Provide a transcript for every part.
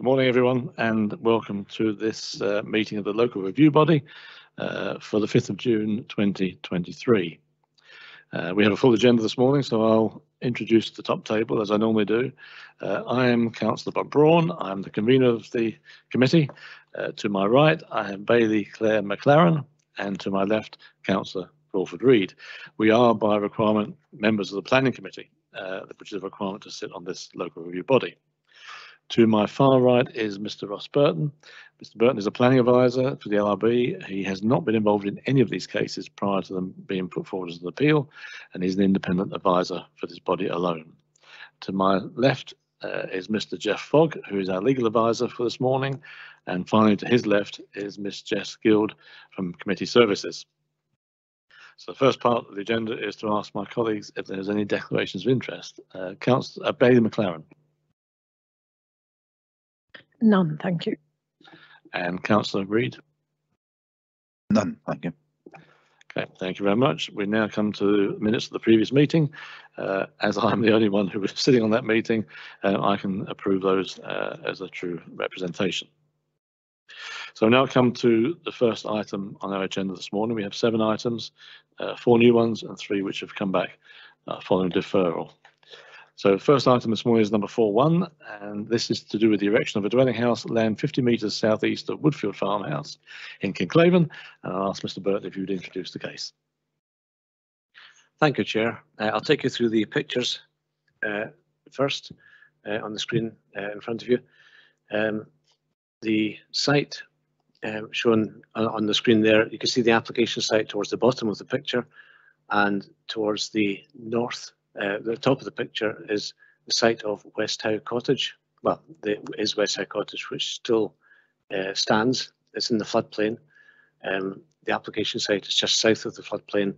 Good morning, everyone, and welcome to this meeting of the Local Review Body for the 5th of June 2023. We have a full agenda this morning, so I'll introduce the top table as I normally do. I am Councillor Bob Braun. I'm the convener of the committee. To my right, I have Bailey Claire McLaren, and to my left, Councillor Crawford Reid. We are, by requirement, members of the Planning Committee, which is a requirement to sit on this Local Review Body. To my far right is Mr. Ross Burton. Mr. Burton is a planning advisor for the LRB. He has not been involved in any of these cases prior to them being put forward as an appeal, and he's an independent advisor for this body alone. To my left is Mr. Jeff Fogg, who is our legal advisor for this morning, and finally to his left is Miss Jess Guild from Committee Services. So the first part of the agenda is to ask my colleagues if there's any declarations of interest. Councillor Bailey McLaren. None, thank you. And Councillor Reid? None, thank you. Okay, thank you very much. We now come to minutes of the previous meeting. As I'm the only one who was sitting on that meeting, I can approve those as a true representation. So now come to the first item on our agenda this morning. We have 7 items, 4 new ones and 3 which have come back following deferral. So first item this morning is number 4.1, and this is to do with the erection of a dwelling house land 50 metres southeast of Woodfield Farmhouse in Kinclaven. And I'll ask Mr. Burton if you'd introduce the case. Thank you, Chair. I'll take you through the pictures first on the screen in front of you. The site shown on the screen there, you can see the application site towards the bottom of the picture, and towards the north. The top of the picture is the site of West Howe Cottage. Well, is West Howe Cottage, which still stands. It's in the floodplain. The application site is just south of the floodplain.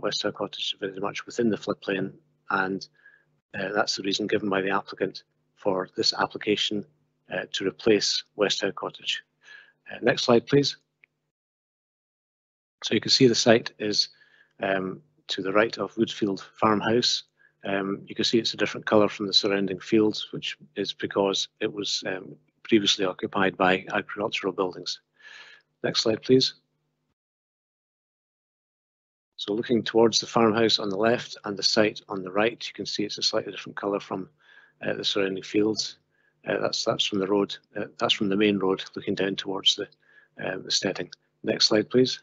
West Howe Cottage is very much within the floodplain, and that's the reason given by the applicant for this application to replace West Howe Cottage. Next slide, please. So you can see the site is to the right of Woodfield Farmhouse. You can see it's a different colour from the surrounding fields, which is because it was previously occupied by agricultural buildings. Next slide, please. So looking towards the farmhouse on the left and the site on the right, you can see it's a slightly different colour from the surrounding fields. That's from the road. That's from the main road, looking down towards the steading. Next slide, please.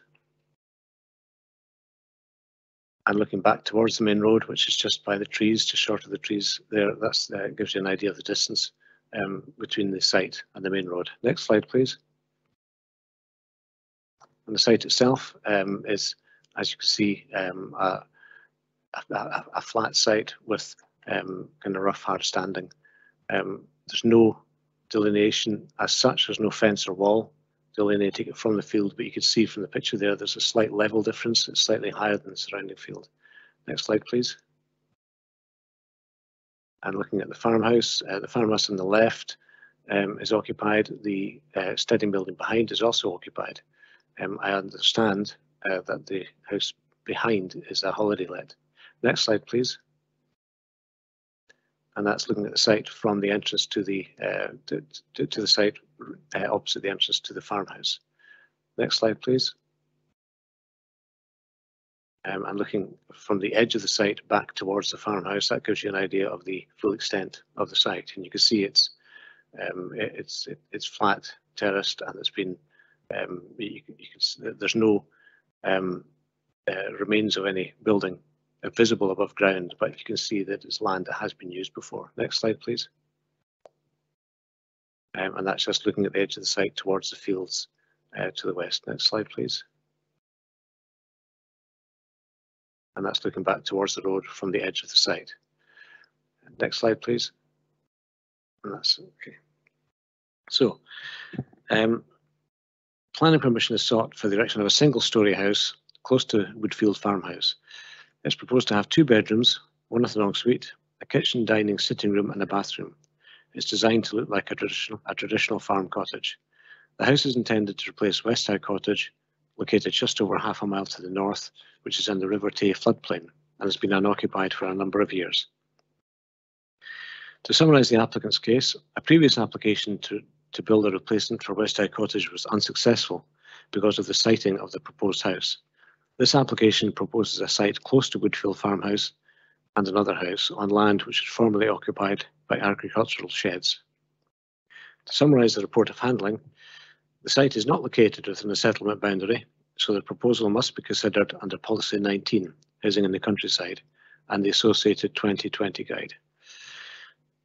And looking back towards the main road, which is just by the trees, just short of the trees there, that gives you an idea of the distance between the site and the main road. Next slide, please. And the site itself is, as you can see, a flat site with kind of rough, hard standing. There's no delineation as such. There's no fence or wall delineating it from the field, but you can see from the picture there, there's a slight level difference. It's slightly higher than the surrounding field. Next slide, please. And looking at the farmhouse on the left is occupied. The steading building behind is also occupied. I understand that the house behind is a holiday let. Next slide, please. And that's looking at the site from the entrance to the site opposite the entrance to the farmhouse. Next slide, please. And looking from the edge of the site back towards the farmhouse, that gives you an idea of the full extent of the site. And you can see it's flat, terraced, and it's been there's no remains of any building visible above ground, but you can see that it's land that has been used before. Next slide, please. And that's just looking at the edge of the site towards the fields to the west. Next slide, please. And that's looking back towards the road from the edge of the site. Next slide, please. And that's okay. So, planning permission is sought for the erection of a single-storey house close to Woodfield Farmhouse. It's proposed to have 2 bedrooms, 1 with an ensuite, a kitchen, dining, sitting room and a bathroom. It's designed to look like a traditional farm cottage. The house is intended to replace West Howe Cottage, located just over half a mile to the north, which is in the River Tay floodplain and has been unoccupied for a number of years. To summarise the applicant's case, a previous application to build a replacement for Westhow Cottage was unsuccessful because of the siting of the proposed house. This application proposes a site close to Woodfield Farmhouse and another house on land which was formerly occupied by agricultural sheds. To summarise the report of handling, the site is not located within the settlement boundary, so the proposal must be considered under Policy 19, Housing in the Countryside, and the associated 2020 guide.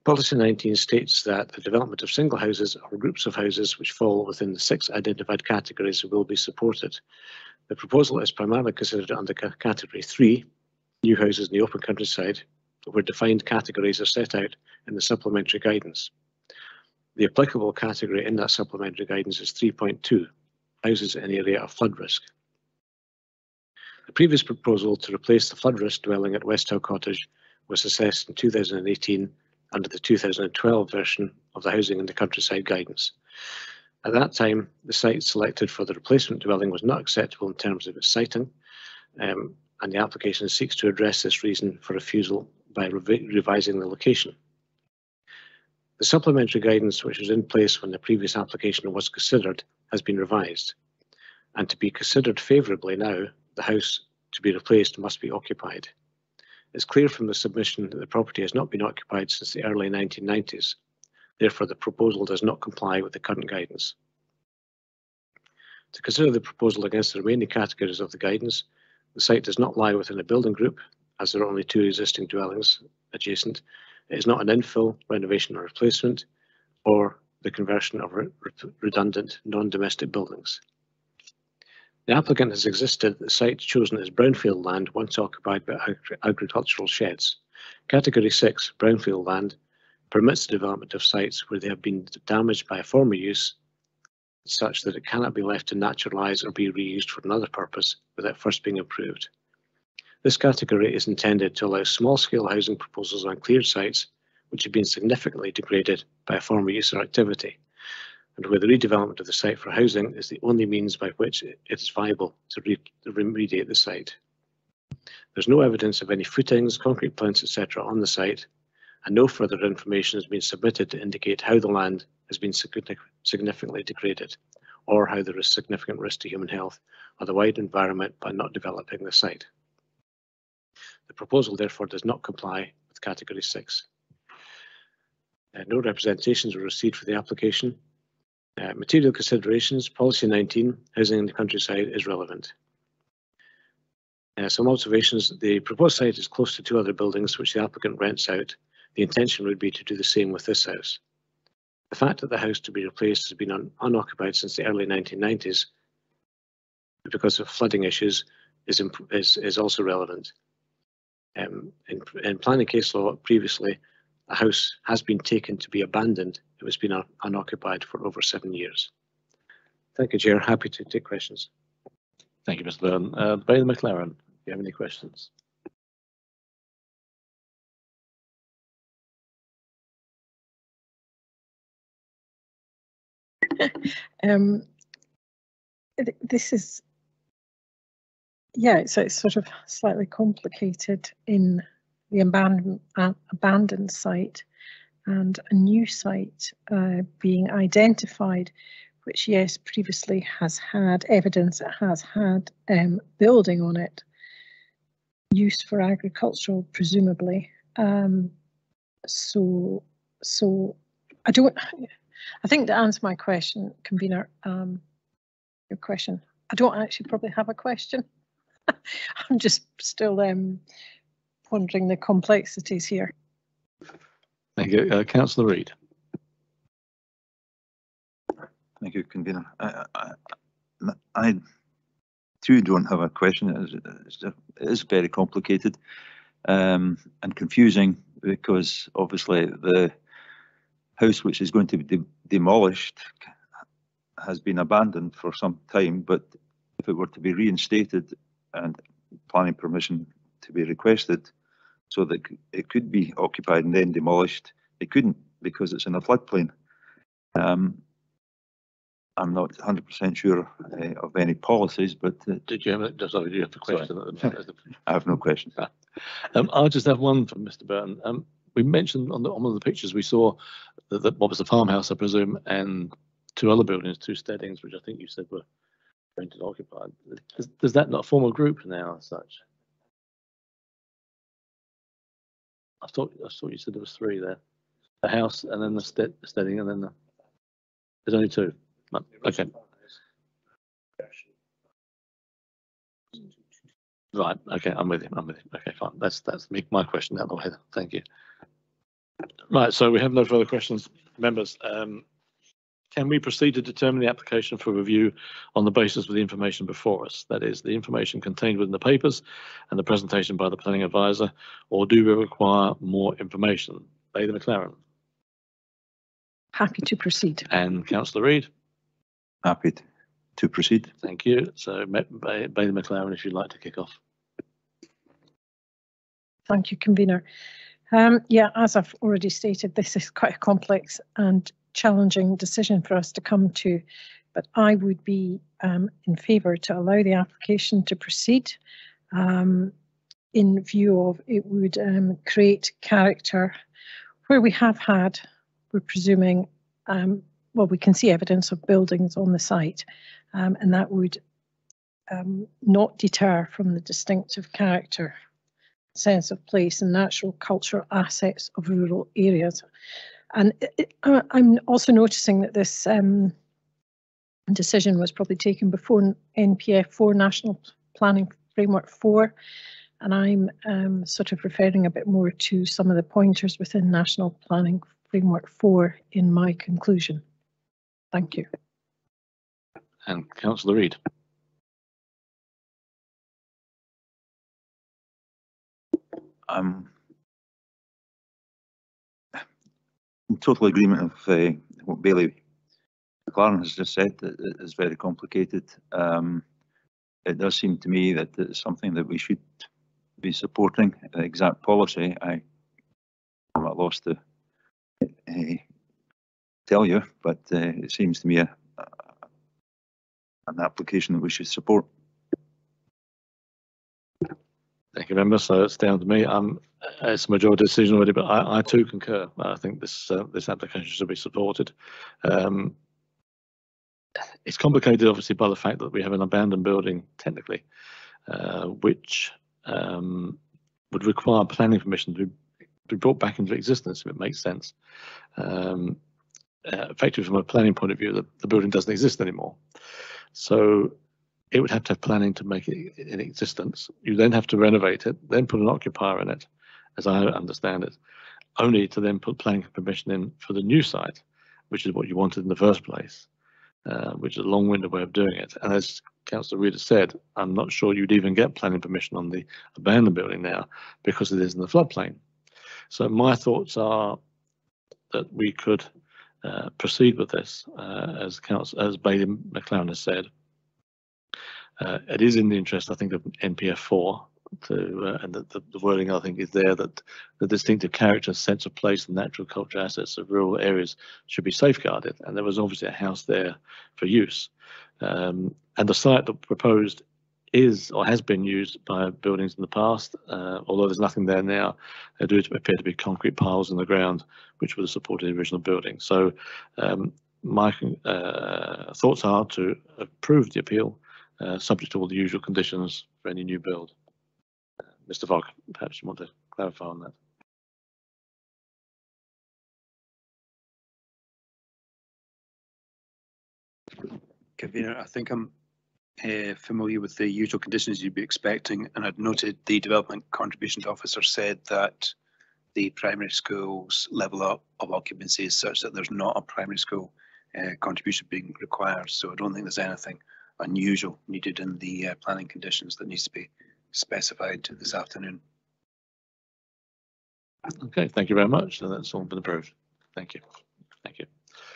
Policy 19 states that the development of single houses or groups of houses which fall within the 6 identified categories will be supported. The proposal is primarily considered under Category 3, new houses in the open countryside, where defined categories are set out in the supplementary guidance. The applicable category in that supplementary guidance is 3.2, houses in the area of flood risk. The previous proposal to replace the flood risk dwelling at Westhow Cottage was assessed in 2018 under the 2012 version of the Housing in the Countryside guidance. At that time, the site selected for the replacement dwelling was not acceptable in terms of its siting, and the application seeks to address this reason for refusal by revising the location. The supplementary guidance which was in place when the previous application was considered has been revised, and to be considered favourably now, the house to be replaced must be occupied. It's clear from the submission that the property has not been occupied since the early 1990s. Therefore, the proposal does not comply with the current guidance. To consider the proposal against the remaining categories of the guidance, the site does not lie within a building group, as there are only 2 existing dwellings adjacent. It is not an infill, renovation or replacement, or the conversion of redundant non-domestic buildings. The applicant has insisted that the site chosen as brownfield land once occupied by agricultural sheds. Category 6, brownfield land, permits the development of sites where they have been damaged by a former use, such that it cannot be left to naturalise or be reused for another purpose without first being approved. This category is intended to allow small-scale housing proposals on cleared sites which have been significantly degraded by a former use or activity, and where the redevelopment of the site for housing is the only means by which it is viable to remediate the site. There's no evidence of any footings, concrete plinths, etc. on the site, and no further information has been submitted to indicate how the land has been significantly degraded, or how there is significant risk to human health or the wide environment by not developing the site. The proposal therefore does not comply with Category 6. No representations were received for the application. Material considerations, Policy 19, Housing in the Countryside, is relevant. Some observations, the proposed site is close to 2 other buildings which the applicant rents out. The intention would be to do the same with this house. The fact that the house to be replaced has been unoccupied since the early 1990s because of flooding issues is also relevant. In planning case law previously, a house has been taken to be abandoned. It has been unoccupied for over 7 years. Thank you, Chair. Happy to take questions. Thank you, Mr. Byrne. Bailey McLaren, do you have any questions? This is, yeah, so it's sort of slightly complicated in the abandoned site and a new site being identified, which, yes, previously has had evidence it has had building on it, used for agricultural, presumably. So I think to answer my question, convener, your question, I don't actually probably have a question. I'm just still pondering the complexities here. Thank you. Councillor Reid. Thank you, convener. I too don't have a question. It is very complicated and confusing, because obviously the house which is going to be demolished has been abandoned for some time, but if it were to be reinstated and planning permission to be requested so that it could be occupied and then demolished, it couldn't, because it's in a floodplain. I'm not 100% sure of any policies, but Did you have a, sorry, do you have a question? I have no questions. I'll just have one from Mr. Byrne. we mentioned on one of the pictures we saw that what was the farmhouse, I presume, and two other buildings, two steadings, which I think you said were rented occupied. Does that not form a group now as such? I thought you said there was three there. The house and then the steading and then there's only two. Okay. Right. Okay. I'm with you. Okay. Fine. That's my question out of the way. Thank you. Right. So we have no further questions, members. Can we proceed to determine the application for review on the basis of the information before us? That is, the information contained within the papers and the presentation by the planning advisor, or do we require more information? Bailey McLaren. Happy to proceed. And Councillor Reid. Happy to proceed. Thank you. So Bailey McLaren, if you'd like to kick off. Thank you, convener. Yeah, as I've already stated, this is quite a complex and challenging decision for us to come to, but I would be in favour to allow the application to proceed in view of it would create character where we have had, we're presuming, well, we can see evidence of buildings on the site, and that would not deter from the distinctive character, sense of place and natural cultural assets of rural areas. And I'm also noticing that this decision was probably taken before NPF 4, National Planning Framework 4, and I'm sort of referring a bit more to some of the pointers within National Planning Framework 4 in my conclusion. Thank you. And Councillor Reid. I'm in total agreement of what Bailey McLaren has just said. It is very complicated. It does seem to me that it's something that we should be supporting. The exact policy, I'm at a loss to tell you, but it seems to me an application that we should support. Thank you, member. So it's down to me. It's a majority decision already, but I too concur. I think this application should be supported. It's complicated, obviously, by the fact that we have an abandoned building, technically, which would require planning permission to be brought back into existence, if it makes sense. Effectively, from a planning point of view, the building doesn't exist anymore. So it would have to have planning to make it in existence. You then have to renovate it, then put an occupier in it, as I understand it, only to then put planning permission in for the new site, which is what you wanted in the first place, which is a long-winded way of doing it. And as Councillor Reid said, I'm not sure you'd even get planning permission on the abandoned building now because it is in the floodplain. So my thoughts are that we could proceed with this, as Bailey McLaren has said. It is in the interest, I think, of NPF 4 and the wording, I think, is there that the distinctive character, sense of place and natural culture assets of rural areas should be safeguarded. And there was obviously a house there for use. And the site that proposed is or has been used by buildings in the past, although there's nothing there now. There do appear to be concrete piles in the ground which would have supported the original building. So my thoughts are to approve the appeal, subject to all the usual conditions for any new build. Mr. Fogg, perhaps you want to clarify on that. Convener, I think I'm familiar with the usual conditions you'd be expecting, and I'd noted the Development Contributions Officer said that the primary school's level of occupancy is such that there's not a primary school contribution being required, so I don't think there's anything unusual needed in the planning conditions that needs to be specified this afternoon. Okay, thank you very much. So that's all been approved. Thank you. Thank you.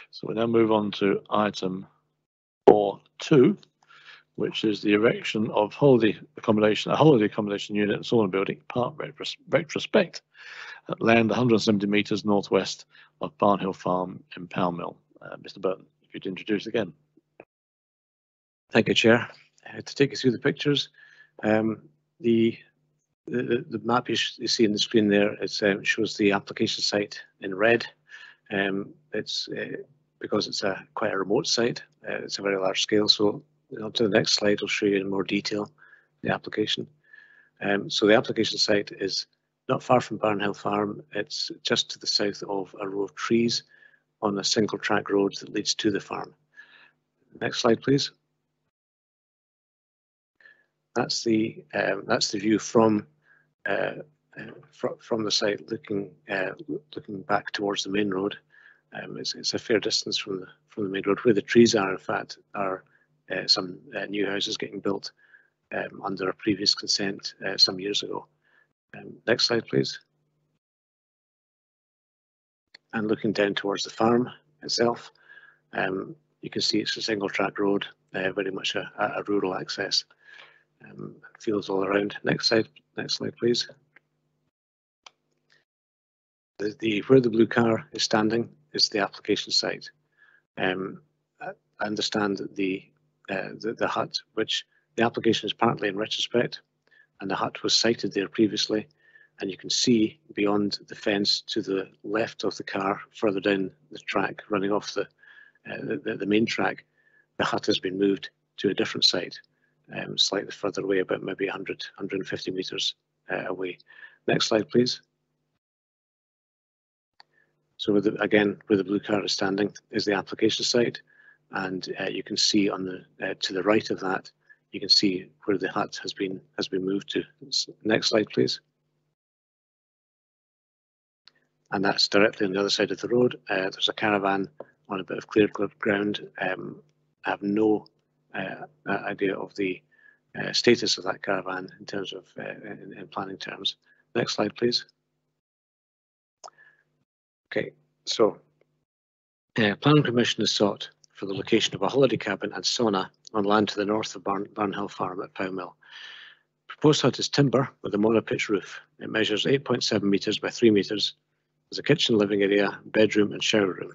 So we now move on to item 4.2, which is the erection of a holiday accommodation unit and sauna building, Park Retrospect, at land 170 metres northwest of Barnhill Farm in Powmill. Mr. Burton, if you'd introduce again. Thank you, Chair. To take you through the pictures, the The map you see on the screen there, it shows the application site in red. It's because it's quite a remote site. It's a very large scale. So on to the next slide, I'll show you in more detail the application. So the application site is not far from Barnhill Farm. It's just to the south of a row of trees on a single track road that leads to the farm. Next slide, please. That's the view from the site, looking back towards the main road. It's a fair distance from the main road. Where the trees are, in fact, are some new houses getting built under a previous consent some years ago. Next slide, please. And looking down towards the farm itself, you can see it's a single track road, very much a rural access. Fields all around. Next slide, please. Where the blue car is standing is the application site. I understand that the hut, which the application is partly in retrospect, and the hut was sited there previously, and you can see beyond the fence to the left of the car, further down the track, running off the main track, the hut has been moved to a different site, slightly further away, about maybe 150 metres away. Next slide, please. So again, where the blue car is standing is the application site, and you can see on the to the right of that, you can see where the hut has been moved to. Next slide, please. And that's directly on the other side of the road. There's a caravan on a bit of cleared ground. I have no idea of the status of that caravan in terms of in planning terms. Next slide, please. Okay, so planning permission is sought for the location of a holiday cabin and sauna on land to the north of Barnhill Farm at Pow Mill. Proposed hut is timber with a monopitch roof. It measures 8.7 metres by 3 metres. There's a kitchen, living area, bedroom and shower room.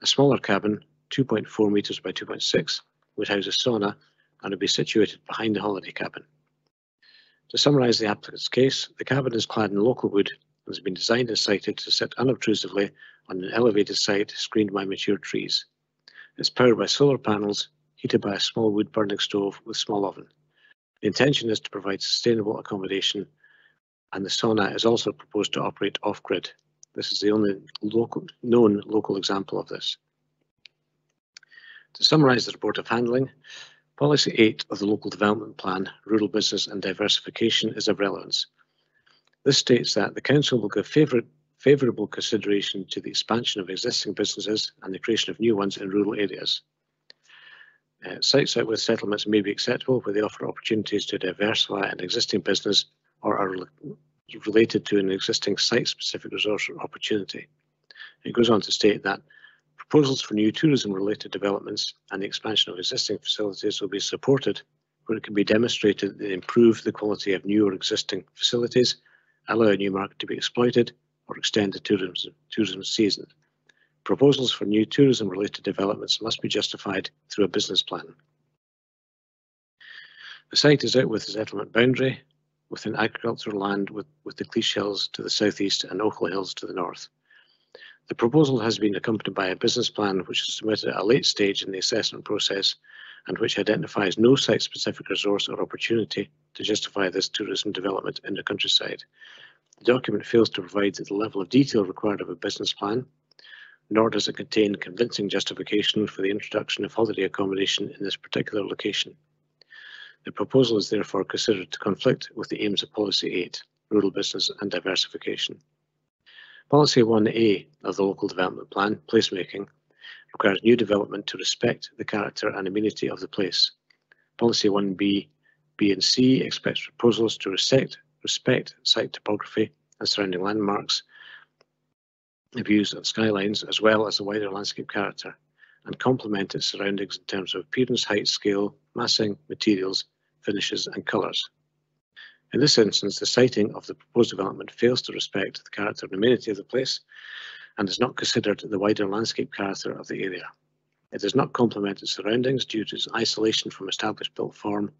A smaller cabin, 2.4 metres by 2.6, would house a sauna and would be situated behind the holiday cabin. To summarise the applicant's case, the cabin is clad in local wood and has been designed and sited to sit unobtrusively on an elevated site screened by mature trees. It's powered by solar panels, heated by a small wood burning stove with small oven. The intention is to provide sustainable accommodation, and the sauna is also proposed to operate off-grid. This is the only known local example of this. To summarise the report of handling, Policy 8 of the Local Development Plan, Rural Business and Diversification, is of relevance. This states that the Council will give favourable consideration to the expansion of existing businesses and the creation of new ones in rural areas. Sites out with settlements may be acceptable where they offer opportunities to diversify an existing business or are related to an existing site-specific resource or opportunity. It goes on to state that proposals for new tourism-related developments and the expansion of existing facilities will be supported where it can be demonstrated that they improve the quality of new or existing facilities, allow a new market to be exploited, or extend the tourism season. Proposals for new tourism-related developments must be justified through a business plan. The site is out with the settlement boundary, within agricultural land with the Cleash Hills to the southeast and Oakley Hills to the north. The proposal has been accompanied by a business plan which was submitted at a late stage in the assessment process and which identifies no site-specific resource or opportunity to justify this tourism development in the countryside. The document fails to provide the level of detail required of a business plan, nor does it contain convincing justification for the introduction of holiday accommodation in this particular location. The proposal is therefore considered to conflict with the aims of Policy 8, Rural Business and Diversification. Policy 1A of the Local Development Plan, Placemaking, requires new development to respect the character and amenity of the place. Policy 1B, B and C expects proposals to respect site topography and surrounding landmarks, views and skylines, as well as the wider landscape character, and complement its surroundings in terms of appearance, height, scale, massing, materials, finishes and colours. In this instance, the siting of the proposed development fails to respect the character and amenity of the place and is not considered the wider landscape character of the area. It does not complement its surroundings due to its isolation from established built form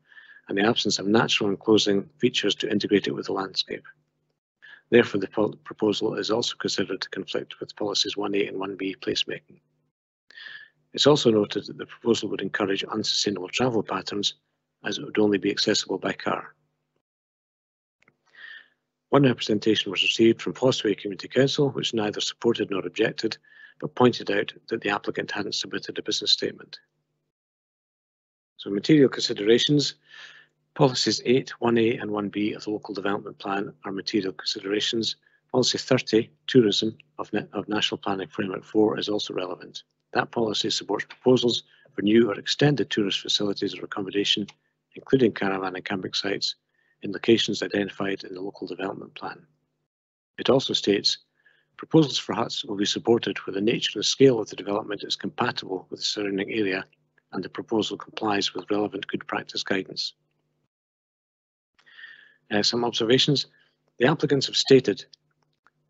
and the absence of natural enclosing features to integrate it with the landscape. Therefore, the proposal is also considered to conflict with policies 1A and 1B placemaking. It's also noted that the proposal would encourage unsustainable travel patterns, as it would only be accessible by car. One representation was received from Fossway Community Council, which neither supported nor objected, but pointed out that the applicant hadn't submitted a business statement. So material considerations. Policies 8, 1A and 1B of the Local Development Plan are material considerations. Policy 30, Tourism of National Planning Framework 4 is also relevant. That policy supports proposals for new or extended tourist facilities or accommodation, including caravan and camping sites, in locations identified in the Local Development Plan. It also states, proposals for huts will be supported where the nature and scale of the development is compatible with the surrounding area and the proposal complies with relevant good practice guidance. Some observations. The applicants have stated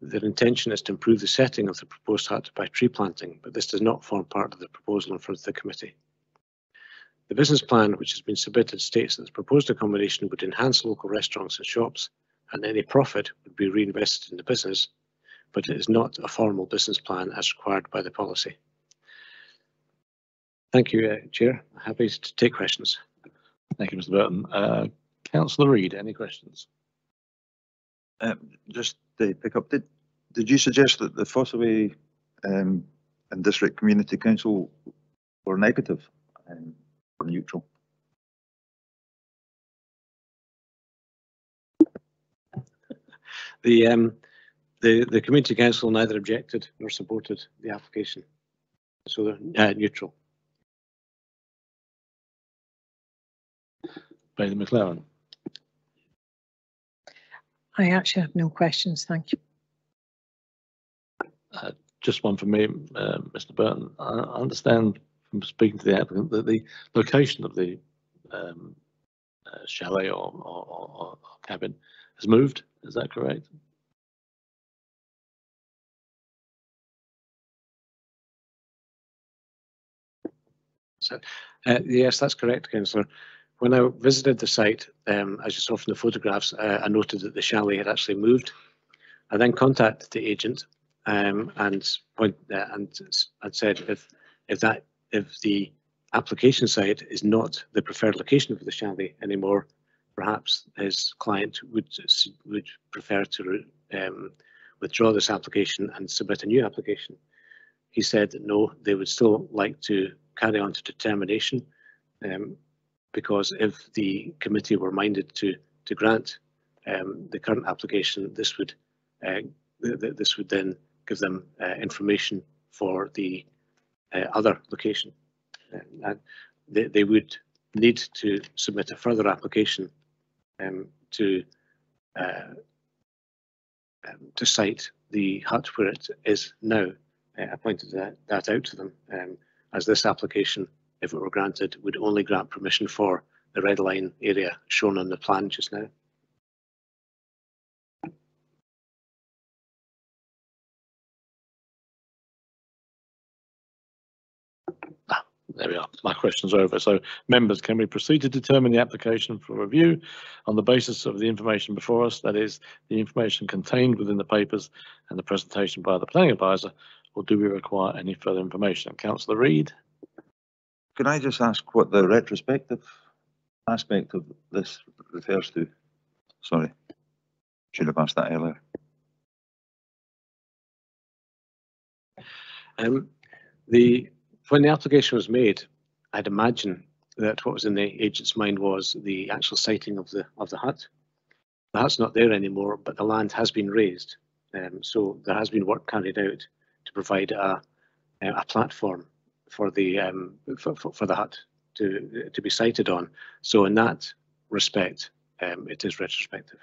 that their intention is to improve the setting of the proposed hut by tree planting, but this does not form part of the proposal in front of the committee. The business plan which has been submitted states that the proposed accommodation would enhance local restaurants and shops, and any profit would be reinvested in the business, but it is not a formal business plan as required by the policy. Thank you, Chair. Happy to take questions. Thank you, Mr. Burton. Councillor Reid, any questions? Just to pick up, did you suggest that the Fossway and District Community Council were negative or neutral? The Community Council neither objected nor supported the application, so they're neutral. Bailey McLaren. I actually have no questions, thank you. Just one for me, Mr. Burton. I understand from speaking to the applicant that the location of the chalet or cabin has moved. Is that correct? So, yes, that's correct, Councillor. When I visited the site, as you saw from the photographs, I noted that the chalet had actually moved. I then contacted the agent and said if the application site is not the preferred location for the chalet anymore, perhaps his client would prefer to withdraw this application and submit a new application. He said that no, they would still like to carry on to determination. Because if the committee were minded to grant the current application, this would then give them information for the other location. They would need to submit a further application to cite the hut where it is now. I pointed that out to them as this application, if it were granted, would only grant permission for the red line area shown on the plan just now. There we are. My question's over. So, members, can we proceed to determine the application for review on the basis of the information before us, that is, the information contained within the papers and the presentation by the planning advisor, or do we require any further information? Councillor Reid. Can I just ask what the retrospective aspect of this refers to? Sorry, should have asked that earlier. When the application was made, I'd imagine that what was in the agent's mind was the actual siting of the hut. The hut's not there anymore, but the land has been raised, so there has been work carried out to provide a platform for the hut to be sited on. So in that respect, it is retrospective.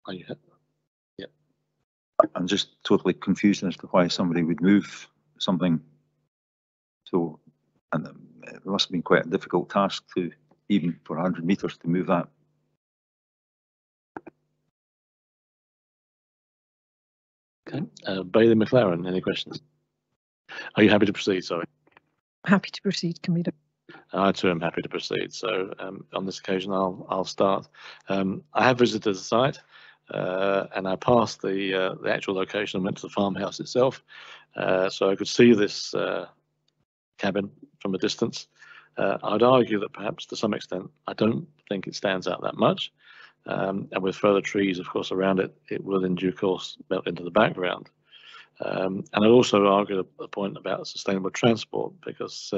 Are you? Yeah. I'm just totally confused as to why somebody would move something. So, and it must have been quite a difficult task to, even for 100 metres, to move that. Okay. Bailey McLaren, any questions? Are you happy to proceed? Sorry. Happy to proceed, Convener. I too am happy to proceed. So on this occasion, I'll start. I have visited the site, and I passed the actual location and went to the farmhouse itself, so I could see this cabin from a distance. I'd argue that perhaps to some extent, I don't think it stands out that much, and with further trees, of course, around it, it will in due course melt into the background. And I'd also argue a point about sustainable transport, because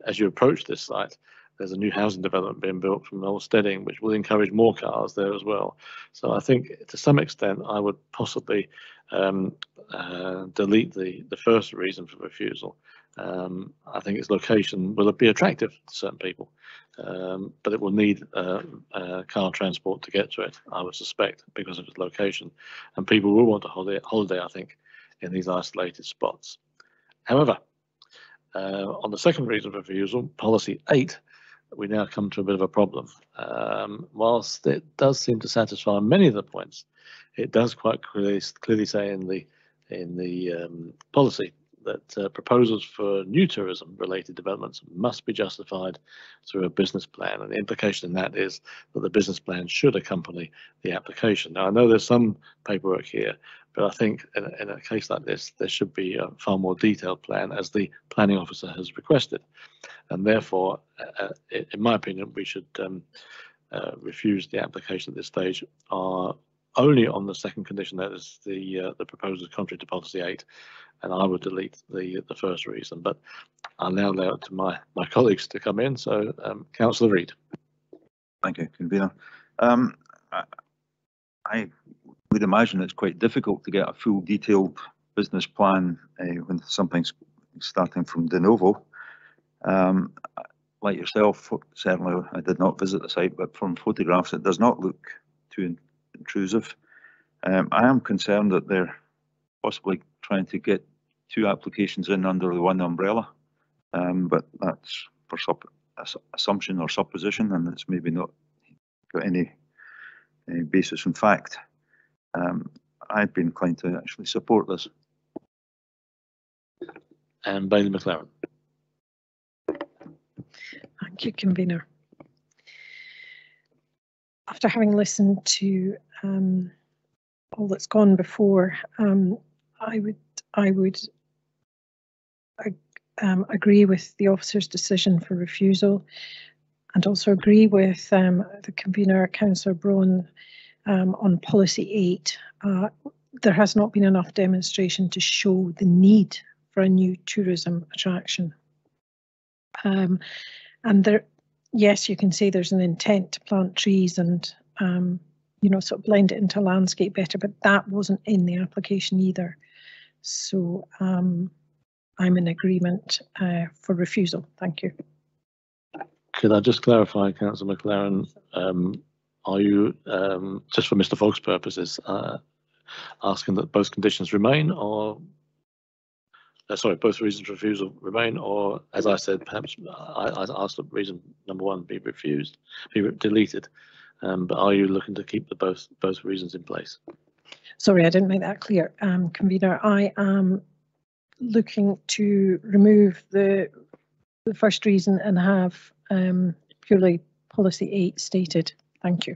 as you approach this site, there's a new housing development being built from Old Steading, which will encourage more cars there as well. So I think to some extent, I would possibly delete the first reason for refusal. I think its location will be attractive to certain people, but it will need car transport to get to it, I would suspect, because of its location. And people will want to holiday, I think, in these isolated spots. However, on the second reason for refusal, policy 8, we now come to a bit of a problem. Whilst it does seem to satisfy many of the points, it does quite clearly say in the policy that proposals for new tourism-related developments must be justified through a business plan, and the implication in that is that the business plan should accompany the application. Now, I know there's some paperwork here, but I think in a case like this, there should be a far more detailed plan, as the planning officer has requested, and therefore, in my opinion, we should refuse the application at this stage, only on the second condition, that is the proposal is contrary to policy 8, and I would delete the first reason. But I'll now allow it to my colleagues to come in. So, Councillor Reid. Thank you, Convener. I would imagine it's quite difficult to get a full detailed business plan when something's starting from de novo. Like yourself, certainly I did not visit the site, but from photographs it does not look too intrusive. I am concerned that they're possibly trying to get 2 applications in under the one umbrella, but that's for assumption or supposition, and it's maybe not got any basis in fact. I'd be inclined to actually support this. And Bailey McLaren. Thank you, Convener. After having listened to all that's gone before, I would agree with the officer's decision for refusal, and also agree with the Convener, Councillor Brown, on policy 8. There has not been enough demonstration to show the need for a new tourism attraction. And there, yes, you can say there's an intent to plant trees and sort of blend it into landscape better, but that wasn't in the application either. So I'm in agreement for refusal. Thank you. Could I just clarify, Councillor McLaren, are you, just for Mr. Fogg's purposes, asking that both conditions remain, or sorry, both reasons for refusal remain, or, as I said, perhaps I asked that reason number 1 be deleted, but are you looking to keep both reasons in place? Sorry, I didn't make that clear, Convener. I am looking to remove the first reason and have purely policy 8 stated. Thank you.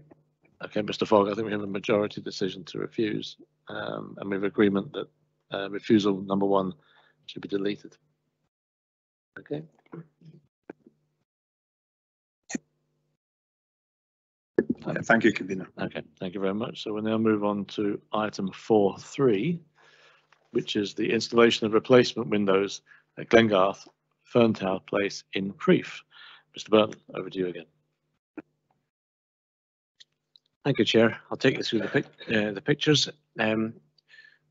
Okay, Mr. Fogg, I think we have a majority decision to refuse, and we have agreement that refusal number 1 should be deleted. Okay. Thank you, Convener. Okay, thank you very much. So we'll now move on to item 4.3, which is the installation of replacement windows at Glengarth, Ferntower Place in Crieff. Mr. Burton, over to you again. Thank you, Chair. I'll take you through the pictures.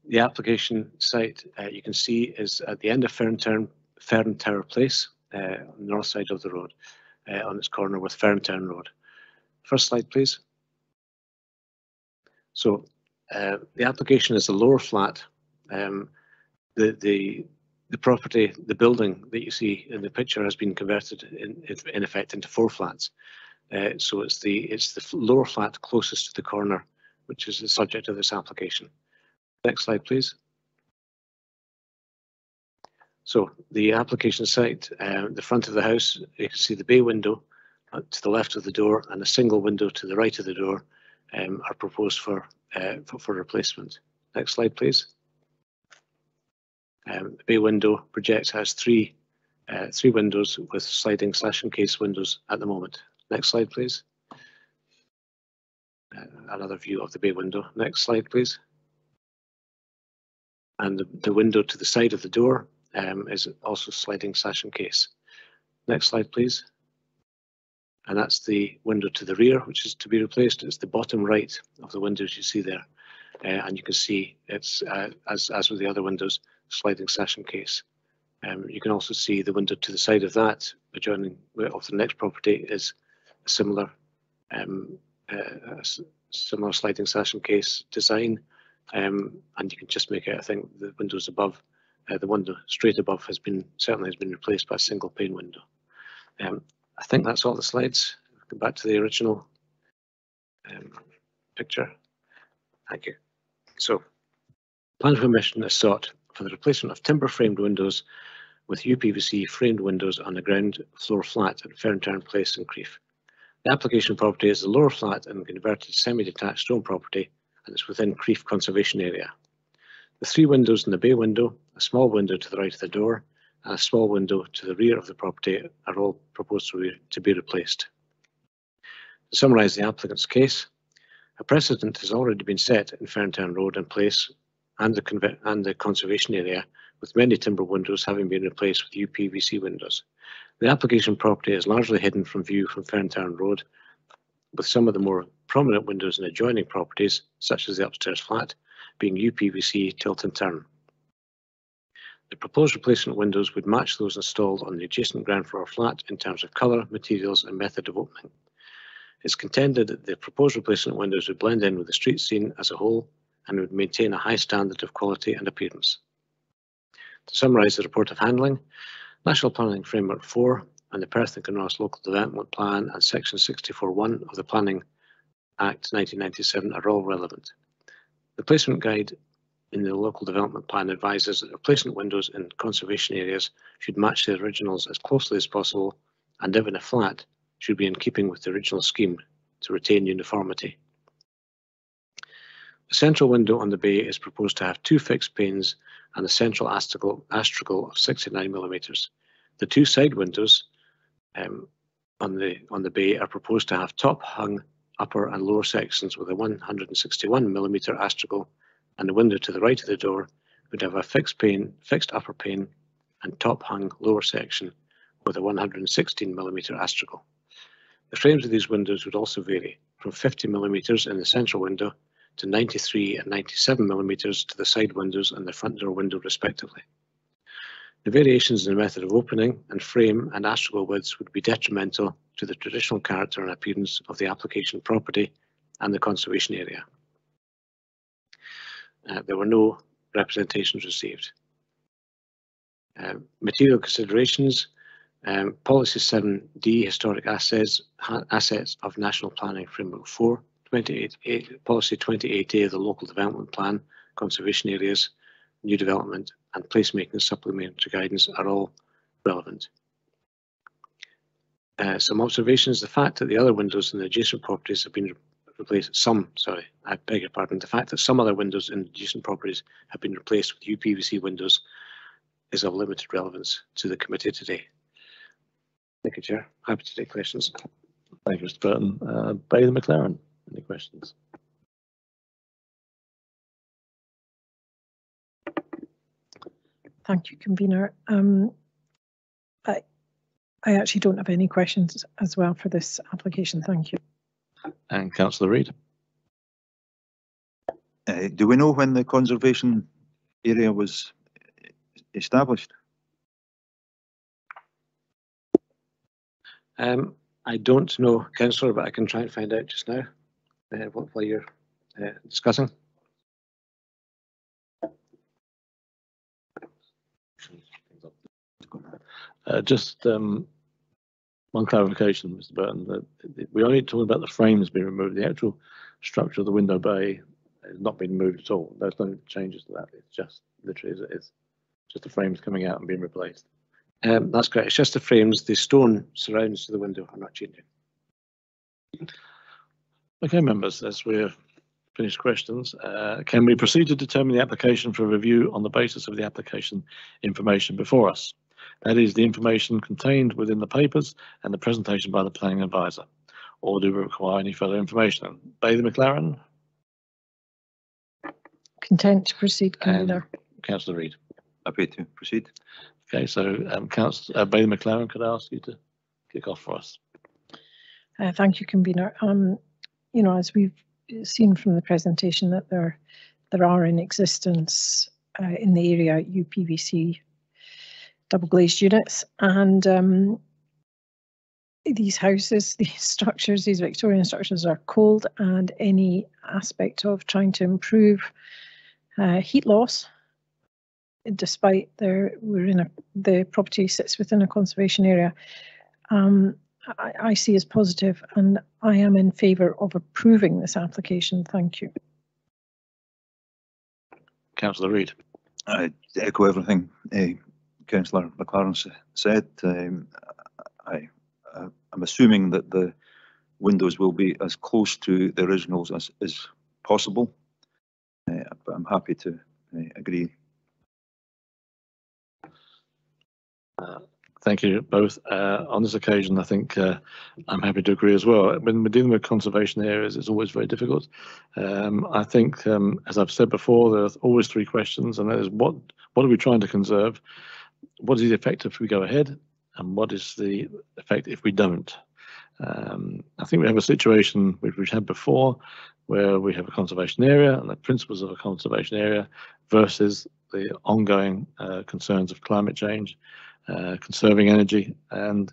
The application site you can see is at the end of Ferntower Place, on the north side of the road, on its corner with Ferntown Road. First slide, please. So the application is a lower flat. The property, the building that you see in the picture has been converted in effect into 4 flats. So it's the lower flat closest to the corner, which is the subject of this application. Next slide, please. So the application site, the front of the house, you can see the bay window to the left of the door and a single window to the right of the door are proposed for replacement. Next slide, please. The bay window projects has three windows with sliding slash and case windows at the moment. Next slide, please. Another view of the bay window. Next slide, please. And the window to the side of the door is also sliding sash and case. Next slide, please. And that's the window to the rear, which is to be replaced. It's the bottom right of the windows you see there. And you can see it's, as with the other windows, sliding sash and case. You can also see the window to the side of that, adjoining of the next property, is a similar sliding sash and case design. And you can just make it, I think, the windows above, the window straight above certainly has been replaced by a single pane window. I think that's all the slides. Go back to the original picture. Thank you. So, plan permission is sought for the replacement of timber framed windows with UPVC framed windows on the ground floor flat at Ferntown Place in Crieff. The application property is the lower flat and converted semi-detached stone property, and it's within Crieff Conservation Area. The three windows in the bay window, a small window to the right of the door, and a small window to the rear of the property are all proposed to be replaced. To summarise the applicant's case, a precedent has already been set in Ferntown Road and Place and the conservation area, with many timber windows having been replaced with UPVC windows. The application property is largely hidden from view from Ferntown Road, with some of the more prominent windows in adjoining properties, such as the upstairs flat, being UPVC tilt and turn. The proposed replacement windows would match those installed on the adjacent ground floor flat in terms of colour, materials and method of opening. It's contended that the proposed replacement windows would blend in with the street scene as a whole and would maintain a high standard of quality and appearance. To summarise the report of handling, National Planning Framework 4 and the Perth and Kinross Local Development Plan and Section 64(1) of the Planning Act 1997 are all relevant. The placement guide in the Local Development Plan advises that replacement windows in conservation areas should match the originals as closely as possible, and if in a flat, should be in keeping with the original scheme to retain uniformity. The central window on the bay is proposed to have two fixed panes and a central astragal of 69mm. The two side windows on the bay are proposed to have top-hung upper and lower sections with a 161mm astragal, and the window to the right of the door would have a fixed upper pane and top-hung lower section with a 116mm astragal. The frames of these windows would also vary from 50mm in the central window to 93 and 97mm to the side windows and the front door window respectively. The variations in the method of opening and frame and astragal widths would be detrimental to the traditional character and appearance of the application property and the conservation area. There were no representations received. Material considerations. Policy 7D, Historic Assets of National Planning Framework 4, Policy 28A of the Local Development Plan, Conservation Areas, New Development and Placemaking Supplementary Guidance are all relevant. Some observations. The fact that the other windows in the adjacent properties have been replaced, the fact that some other windows in adjacent properties have been replaced with UPVC windows is of limited relevance to the committee today. Thank you, Chair. Happy to take questions. Thank you, Mr. Burton. Bailey McLaren, any questions? Thank you, Convener. I actually don't have any questions as well for this application. Thank you. And Councillor Reid. Do we know when the conservation area was established? I don't know, Councillor, but I can try and find out just now while you're discussing. Just one clarification, Mr. Burton, that we only talking about the frames being removed. The actual structure of the window bay has not been moved at all. There's no changes to that. It's just literally as it is. Just the frames coming out and being replaced. That's correct. It's just the frames. The stone surrounds the window are not changing. Okay, members, as we're finished questions, can we proceed to determine the application for review on the basis of the application information before us? That is the information contained within the papers and the presentation by the planning advisor. Or do we require any further information? Bailey McLaren? Content to proceed, Convener. Councillor Reid. Happy to proceed. Okay, so Councillor Bailey McLaren, could I ask you to kick off for us? Thank you, Convener. You know, as we've seen from the presentation, that there are in existence in the area UPVC double glazed units, and these houses, these structures, these Victorian structures are cold, and any aspect of trying to improve heat loss, despite the property sits within a conservation area, I see as positive, and I am in favour of approving this application. Thank you. Councillor Reid. I echo everything Councillor McLaren said. I'm assuming that the windows will be as close to the originals as possible, but I'm happy to agree. Thank you both. On this occasion, I think I'm happy to agree as well. When we're dealing with conservation areas, it's always very difficult. I think, as I've said before, there's always three questions, and that is what are we trying to conserve? What is the effect if we go ahead? And what is the effect if we don't? I think we have a situation which we've had before, where we have a conservation area and the principles of a conservation area versus the ongoing concerns of climate change, conserving energy, and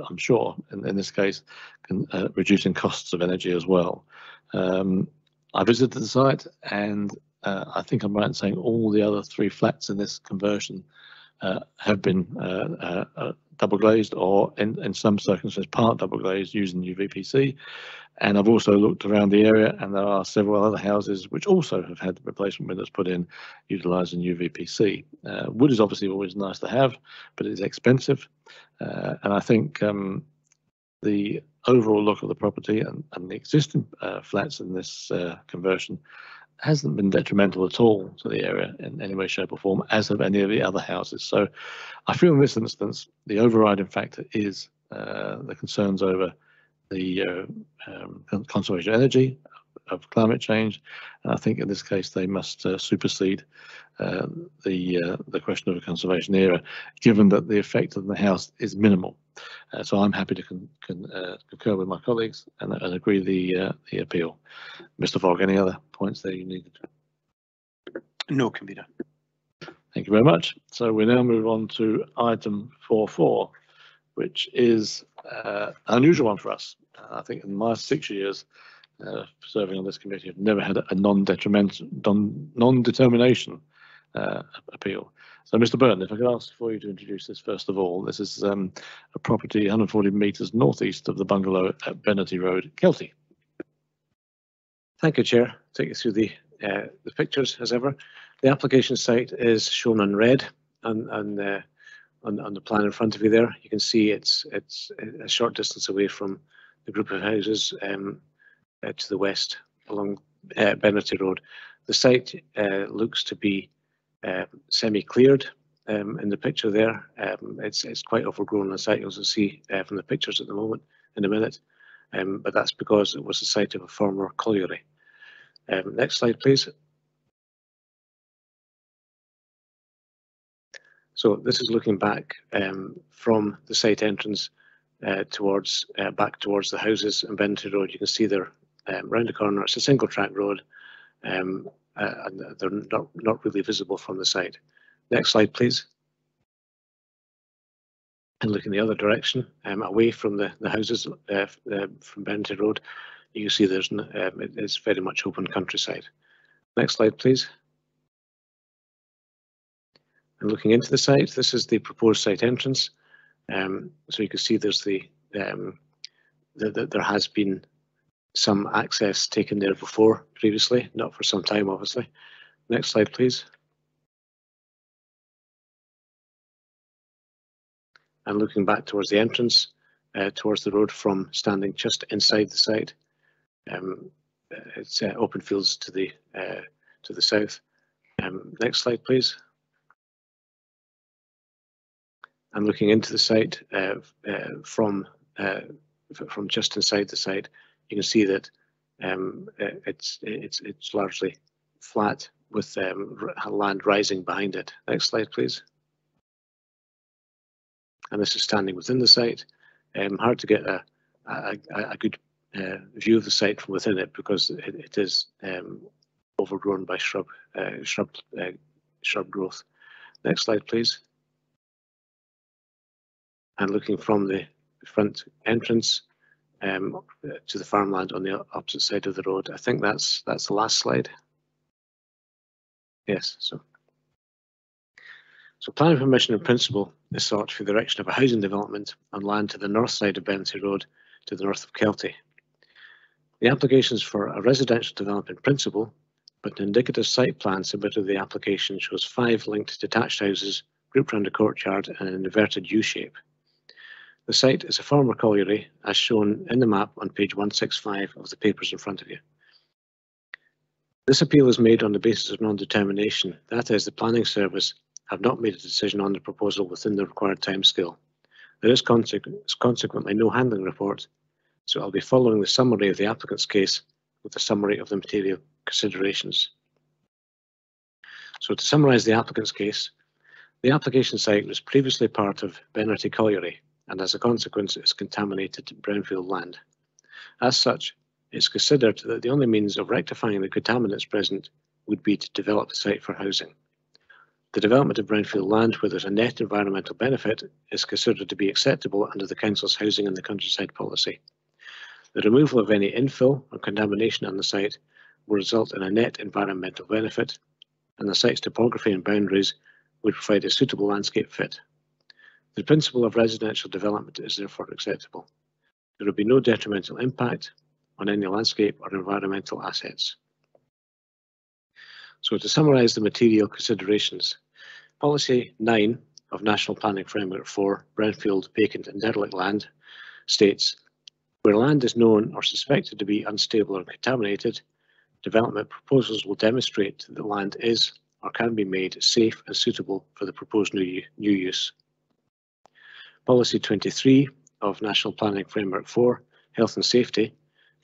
I'm sure in this case, reducing costs of energy as well. I visited the site, and I think I'm right in saying all the other three flats in this conversion have been double glazed, or in some circumstances part double glazed using UVPC. And I've also looked around the area, and there are several other houses which also have had replacement windows put in utilising UVPC. Wood is obviously always nice to have, but it's expensive. And I think the overall look of the property and the existing flats in this conversion hasn't been detrimental at all to the area in any way, shape or form, as have any of the other houses. So I feel in this instance, the overriding factor is the concerns over the conservation of energy, of climate change. And I think in this case, they must supersede the question of a conservation area, given that the effect on the house is minimal. So I'm happy to concur with my colleagues and agree the appeal. Mr. Fogg, any other points there you needed? No, Convener. Thank you very much. So we now move on to item 4.4, which is an unusual one for us. I think in my 6 years serving on this committee, I've never had a non-determination appeal. So, Mr. Burton, if I could ask for you to introduce this first of all. This is a property 140 metres northeast of the bungalow at Bennety Road, Kelty. Thank you, Chair. Take you through the pictures as ever. The application site is shown in red on the plan in front of you there. You can see it's a short distance away from the group of houses to the west along Bennety Road. The site looks to be semi-cleared in the picture there. It's quite overgrown on the site, as you'll see from the pictures at the moment in a minute, but that's because it was the site of a former colliery. Next slide, please. So this is looking back from the site entrance back towards the houses in Bennety Road. You can see they're round the corner. It's a single track road, and they're not really visible from the site. Next slide, please. And look in the other direction, away from the houses from Bennety Road, you can see it's very much open countryside. Next slide, please. And looking into the site, this is the proposed site entrance. So you can see there's there has been some access taken there before previously, not for some time, obviously. Next slide, please. and looking back towards the entrance, towards the road from standing just inside the site. It's open fields to the south. Next slide, please. And looking into the site from just inside the site, you can see that it's largely flat with land rising behind it. Next slide, please. And this is standing within the site. Hard to get a good view of the site from within it because it is overgrown by shrub growth. Next slide, please. And looking from the front entrance to the farmland on the opposite side of the road. I think that's the last slide. Yes. So planning permission in principle is sought for the erection of a housing development on land to the north side of Bennetty Road to the north of Kelty. The application is for a residential development in principle, but an indicative site plan submitted with the application shows 5 linked detached houses grouped around a courtyard in an inverted U shape. The site is a former colliery as shown in the map on page 165 of the papers in front of you. This appeal is made on the basis of non-determination, that is, the planning service have not made a decision on the proposal within the required timescale. There is consequently no handling report, so I'll be following the summary of the applicant's case with a summary of the material considerations. So to summarise the applicant's case, the application site was previously part of Bennetty Colliery and as a consequence is contaminated brownfield land. As such, it's considered that the only means of rectifying the contaminants present would be to develop the site for housing. The development of brownfield land where there's a net environmental benefit is considered to be acceptable under the Council's housing in the countryside policy. The removal of any infill or contamination on the site will result in a net environmental benefit, and the site's topography and boundaries would provide a suitable landscape fit. The principle of residential development is therefore acceptable. There will be no detrimental impact on any landscape or environmental assets. So to summarise the material considerations, Policy 9 of National Planning Framework 4, Brownfield, Vacant and Derelict Land, states, where land is known or suspected to be unstable or contaminated, development proposals will demonstrate that the land is or can be made safe and suitable for the proposed new use. Policy 23 of National Planning Framework 4, Health and Safety,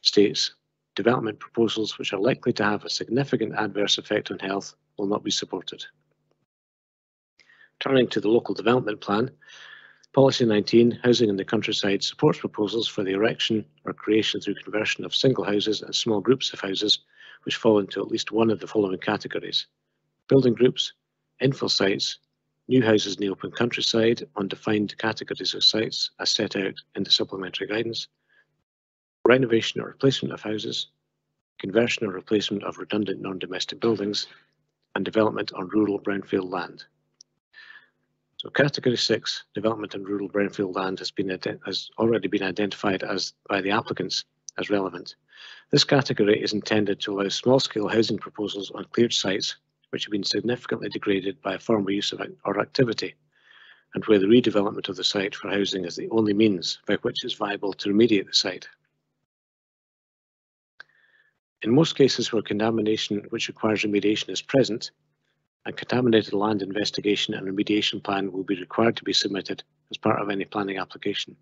states, development proposals which are likely to have a significant adverse effect on health will not be supported. Turning to the local development plan, Policy 19, Housing in the Countryside, supports proposals for the erection or creation through conversion of single houses and small groups of houses which fall into at least one of the following categories: building groups, infill sites, new houses in the open countryside on defined categories of sites as set out in the supplementary guidance, renovation or replacement of houses, conversion or replacement of redundant non-domestic buildings, and development on rural brownfield land. So Category 6, development on rural brownfield land, has already been identified by the applicants as relevant. This category is intended to allow small-scale housing proposals on cleared sites which have been significantly degraded by a former use or activity, and where the redevelopment of the site for housing is the only means by which it's viable to remediate the site. In most cases where contamination which requires remediation is present, a contaminated land investigation and remediation plan will be required to be submitted as part of any planning application.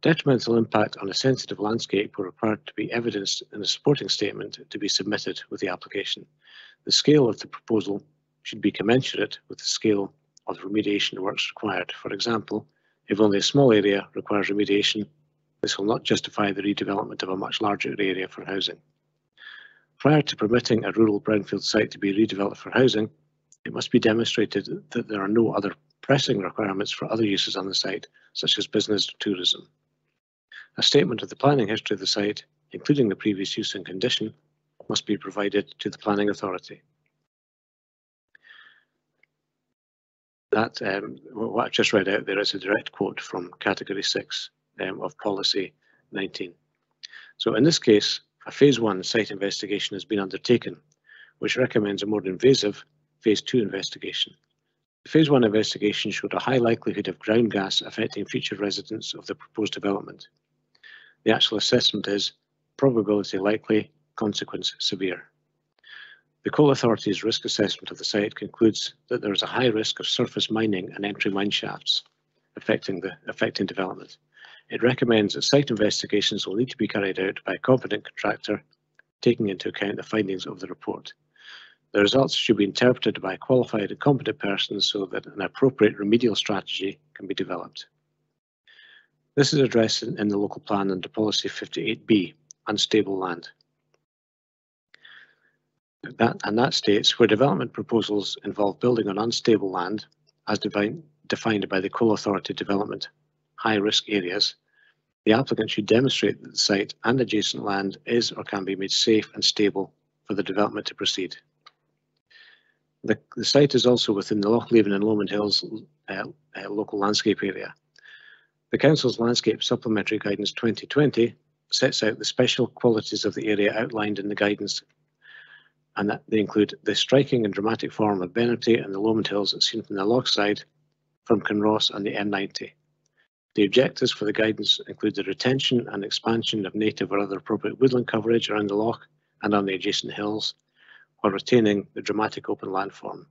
Detrimental impact on a sensitive landscape will require to be evidenced in a supporting statement to be submitted with the application. The scale of the proposal should be commensurate with the scale of the remediation works required. For example, if only a small area requires remediation, this will not justify the redevelopment of a much larger area for housing. Prior to permitting a rural brownfield site to be redeveloped for housing, it must be demonstrated that there are no other pressing requirements for other uses on the site, such as business or tourism. A statement of the planning history of the site, including the previous use and condition, must be provided to the planning authority. That, what I've just read out there is a direct quote from Category 6 of Policy 19. So in this case, a Phase 1 site investigation has been undertaken, which recommends a more invasive Phase 2 investigation. The Phase 1 investigation showed a high likelihood of ground gas affecting future residents of the proposed development. The actual assessment is probability likely, consequence severe. The Coal Authority's risk assessment of the site concludes that there is a high risk of surface mining and entry mine shafts affecting development. It recommends that site investigations will need to be carried out by a competent contractor, taking into account the findings of the report. The results should be interpreted by a qualified and competent person so that an appropriate remedial strategy can be developed. This is addressed in the local plan under policy 58B, unstable land. That states where development proposals involve building on unstable land, as defined by the Coal Authority development high-risk areas, the applicant should demonstrate that the site and adjacent land is or can be made safe and stable for the development to proceed. The site is also within the Lochleven and Lomond Hills local landscape area. The Council's Landscape Supplementary Guidance 2020 sets out the special qualities of the area outlined in the guidance, and that they include the striking and dramatic form of Benarty and the Lomond Hills as seen from the loch side, from Kinross and the M90. The objectives for the guidance include the retention and expansion of native or other appropriate woodland coverage around the loch and on the adjacent hills, while retaining the dramatic open landform,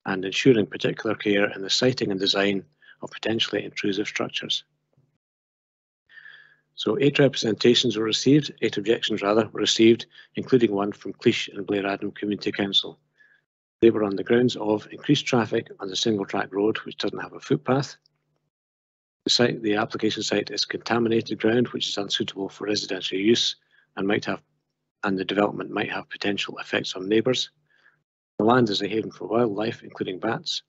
and ensuring particular care in the siting and design of potentially intrusive structures. So 8 objections were received, including one from Cleash and Blair Adam Community Council. They were on the grounds of increased traffic on the single track road, which doesn't have a footpath. The application site is contaminated ground, which is unsuitable for residential use and the development might have potential effects on neighbours. The land is a haven for wildlife, including bats,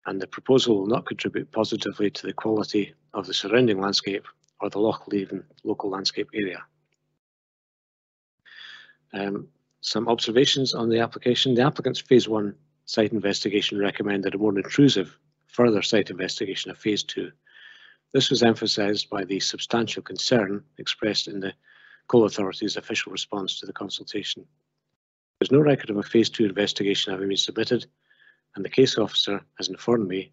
and the proposal will not contribute positively to the quality of the surrounding landscape or the Lochleven local landscape area. Some observations on the application. The applicant's Phase 1 site investigation recommended a more intrusive further site investigation of Phase 2. This was emphasised by the substantial concern expressed in the Coal Authority's official response to the consultation. There's no record of a Phase 2 investigation having been submitted, and the case officer has informed me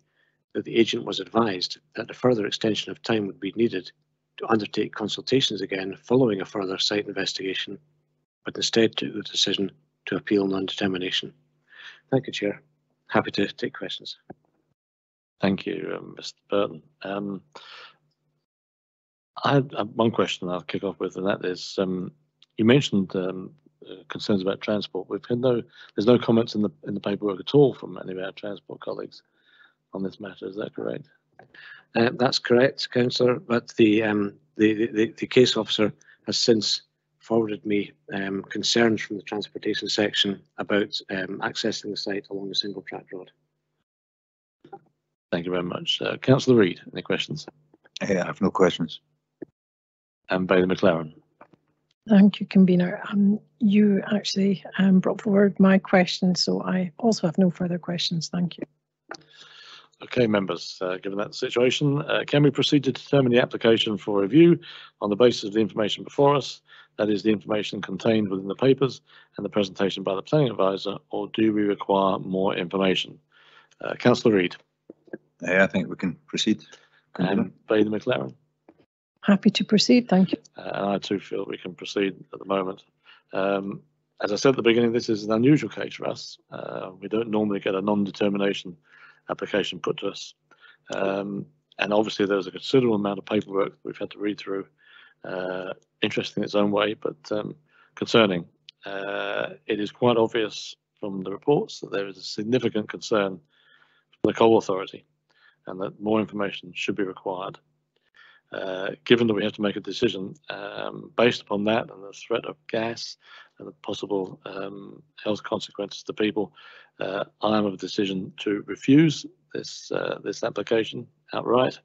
that the agent was advised that a further extension of time would be needed to undertake consultations again following a further site investigation, but instead took the decision to appeal non-determination. Thank you, Chair. Happy to take questions. Thank you, Mr. Burton. I had one question I'll kick off with, and that is, you mentioned concerns about transport. We've had there's no comments in the paperwork at all from any of our transport colleagues on this matter. Is that correct? That's correct, Councillor. But the case officer has since forwarded me concerns from the transportation section about accessing the site along the single track road. Thank you very much. Councillor Reid, any questions? I have no questions. And Bailey McLaren. Thank you, Convener. You actually brought forward my question, so I also have no further questions. Thank you. Okay, members, given that situation, can we proceed to determine the application for review on the basis of the information before us, that is the information contained within the papers and the presentation by the planning advisor, or do we require more information? Councillor Reid. I think we can proceed. And Bailey McLaren. Happy to proceed, thank you. And I too feel we can proceed at the moment. As I said at the beginning, this is an unusual case for us. We don't normally get a non-determination application put to us. And obviously there's a considerable amount of paperwork that we've had to read through. Interesting in its own way, but concerning. It is quite obvious from the reports that there is a significant concern from the Coal Authority and that more information should be required. Given that we have to make a decision based upon that and the threat of gas and the possible health consequences to people, I am of a decision to refuse this application outright.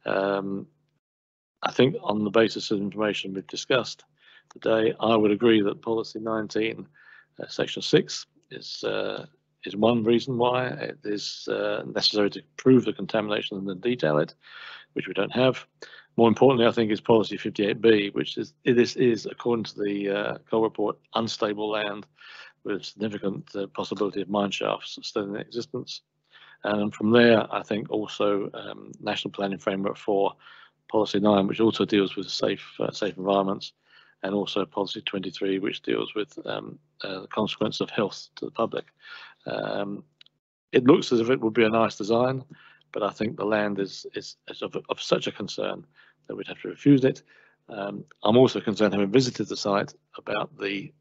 I think on the basis of information we've discussed today, I would agree that policy 19, section 6 is one reason why it is necessary to prove the contamination and then detail it, which we don't have. More importantly, I think is policy 58B, which is according to the Coal report, unstable land with significant possibility of mine shafts still in existence. And from there, I think also National Planning Framework 4, Policy 9, which also deals with safe environments, and also Policy 23, which deals with the consequence of health to the public. It looks as if it would be a nice design, but I think the land is of such a concern that we'd have to refuse it. I'm also concerned, having visited the site, about the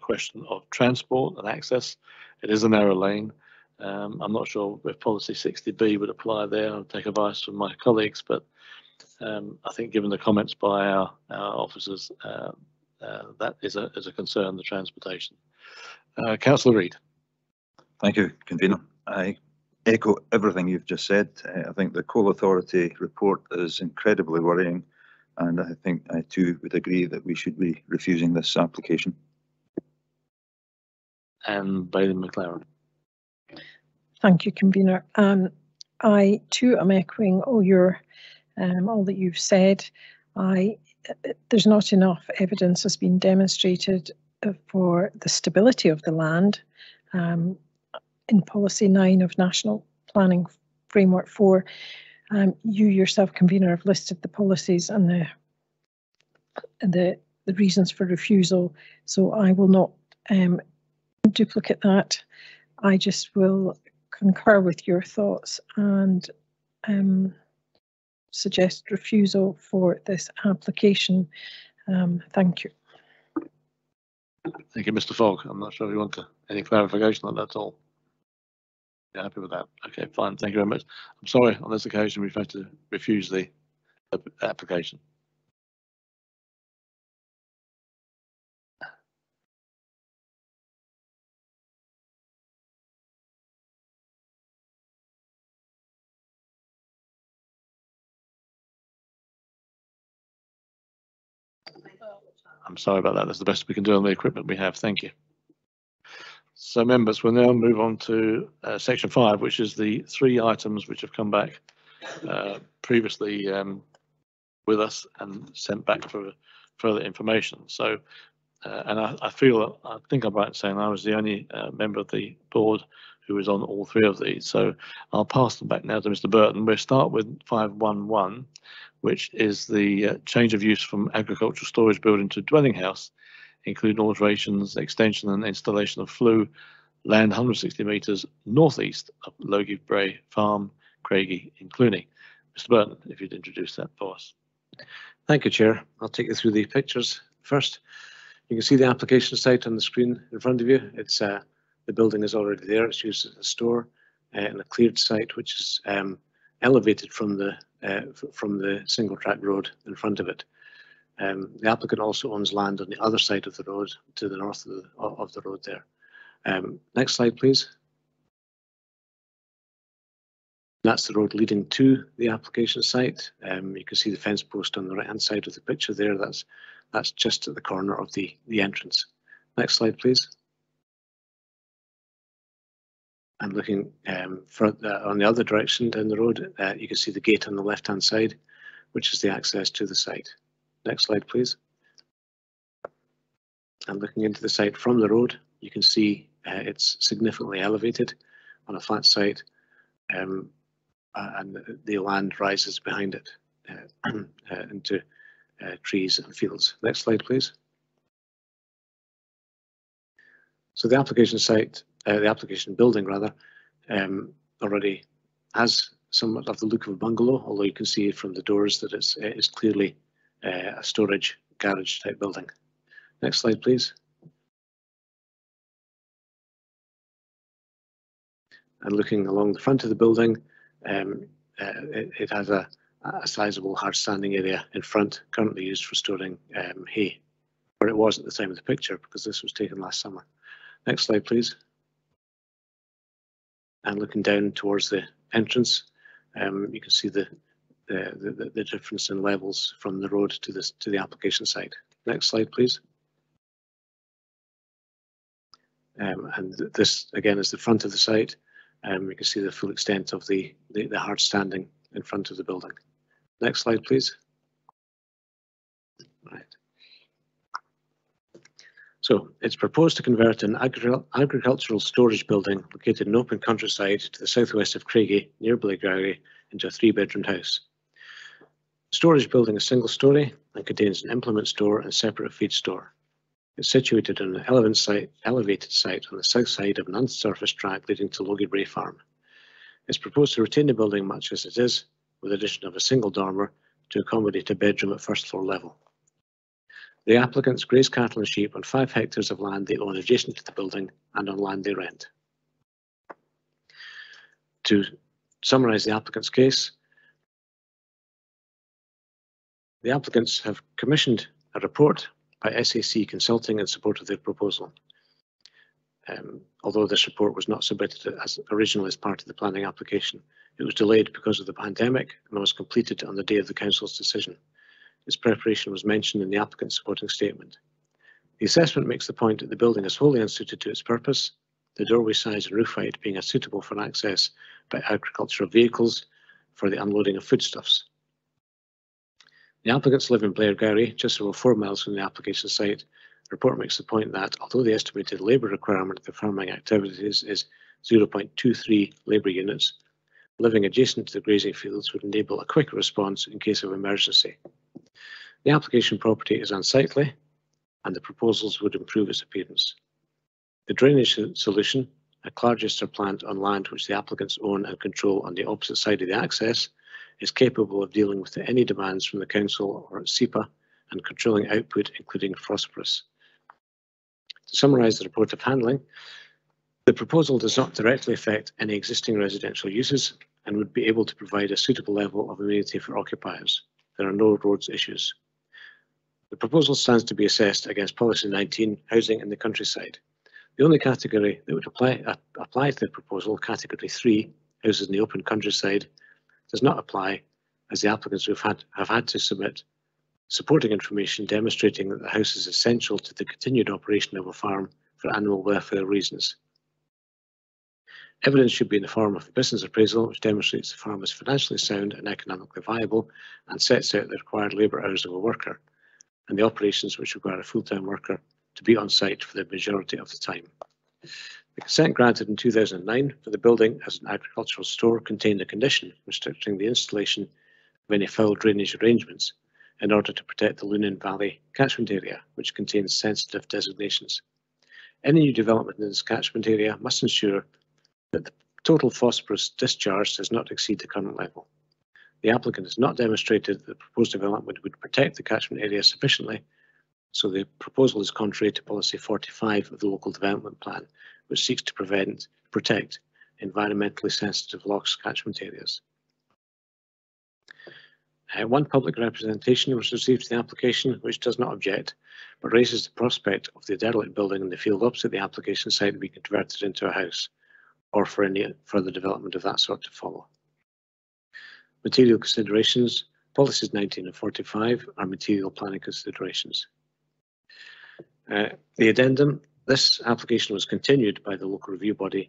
question of transport and access. It is a narrow lane. I'm not sure if policy 60B would apply there. I'll take advice from my colleagues, but I think given the comments by our officers, that is a concern, the transportation. Councillor Reid. Thank you, Convener. I echo everything you've just said. I think the Coal Authority report is incredibly worrying, and I think I too would agree that we should be refusing this application. And Bailey McLaren. Thank you, Convener. I too am echoing all that you've said. There's not enough evidence has been demonstrated for the stability of the land. In Policy 9 of National Planning Framework 4, you yourself, Convener, have listed the policies and the reasons for refusal, so I will not duplicate that. I just will concur with your thoughts and suggest refusal for this application. Thank you. Thank you, Mr. Fogg. I'm not sure if you want any clarification on that at all. You're happy with that? Okay, fine. Thank you very much. I'm sorry, on this occasion we've had to refuse the application. I'm sorry about that. That's the best we can do on the equipment we have. Thank you. So members, we'll now move on to section 5, which is the 3 items which have come back previously with us and sent back for further information. So, and I think I'm right in saying I was the only member of the board who was on all 3 of these. So I'll pass them back now to Mr. Burton. We'll start with 511, which is the change of use from agricultural storage building to dwelling house, including alterations, extension and installation of flue land 160 metres northeast of Logie Bray Farm, Craigie in Cluny. Mr. Burton, if you'd introduce that for us. Thank you, Chair. I'll take you through the pictures first. You can see the application site on the screen in front of you. It's the building is already there. It's used as a store and a cleared site, which is elevated from the single track road in front of it. The applicant also owns land on the other side of the road, to the north of the road there. Next slide, please. That's the road leading to the application site. You can see the fence post on the right-hand side of the picture there. That's just at the corner of the entrance. Next slide, please. And looking on the other direction down the road, you can see the gate on the left-hand side, which is the access to the site. Next slide, please. And looking into the site from the road, you can see it's significantly elevated on a flat site, and the land rises behind it into trees and fields. Next slide, please. So the application site, the application building rather, already has somewhat of the look of a bungalow, although you can see from the doors that it's clearly a storage garage type building. Next slide, please. And looking along the front of the building, it has a sizable hard standing area in front, currently used for storing hay, or it was at the time of the picture because this was taken last summer. Next slide, please. And looking down towards the entrance, you can see the difference in levels from the road to the application site. Next slide, please. And this again is the front of the site. You can see the full extent of the hard standing in front of the building. Next slide, please. Right. So it's proposed to convert an agricultural storage building located in open countryside to the southwest of Craigie, near Blairgowrie, into a 3-bedroom house. The storage building is single-storey and contains an implement store and separate feed store. It's situated on an elevated site on the south side of an unsurfaced track leading to Logie Brae Farm. It's proposed to retain the building much as it is, with the addition of a single dormer to accommodate a bedroom at first floor level. The applicants graze cattle and sheep on 5 hectares of land they own adjacent to the building and on land they rent. To summarise the applicant's case, the applicants have commissioned a report by SAC Consulting in support of their proposal. Although this report was not submitted originally as part of the planning application, it was delayed because of the pandemic and was completed on the day of the council's decision. Its preparation was mentioned in the applicant's supporting statement. The assessment makes the point that the building is wholly unsuited to its purpose, the doorway size and roof height being unsuitable for access by agricultural vehicles for the unloading of foodstuffs. The applicants live in Blairgowrie, just over 4 miles from the application site. The report makes the point that, although the estimated labour requirement for farming activities is 0.23 labour units, living adjacent to the grazing fields would enable a quicker response in case of emergency. The application property is unsightly, and the proposals would improve its appearance. The drainage solution, a Clargister plant on land which the applicants own and control on the opposite side of the access, is capable of dealing with any demands from the council or SEPA and controlling output, including phosphorus. To summarise the report of handling, the proposal does not directly affect any existing residential uses and would be able to provide a suitable level of amenity for occupiers. There are no roads issues. The proposal stands to be assessed against Policy 19, Housing in the Countryside. The only category that would apply to the proposal, Category 3, Houses in the Open Countryside, does not apply, as the applicants have had to submit supporting information demonstrating that the house is essential to the continued operation of a farm for animal welfare reasons. Evidence should be in the form of a business appraisal which demonstrates the farm is financially sound and economically viable and sets out the required labour hours of a worker and the operations which require a full-time worker to be on site for the majority of the time. The consent granted in 2009 for the building as an agricultural store contained a condition restricting the installation of any foul drainage arrangements in order to protect the Lunan Valley catchment area, which contains sensitive designations. Any new development in this catchment area must ensure that the total phosphorus discharge does not exceed the current level. The applicant has not demonstrated that the proposed development would protect the catchment area sufficiently, so the proposal is contrary to Policy 45 of the Local Development Plan, which seeks to protect environmentally sensitive loch catchment areas. One public representation was received to the application, which does not object, but raises the prospect of the derelict building in the field opposite the application site being converted into a house, or for any further development of that sort to follow. Material considerations, Policies 19 and 45 are material planning considerations. The addendum, this application was continued by the local review body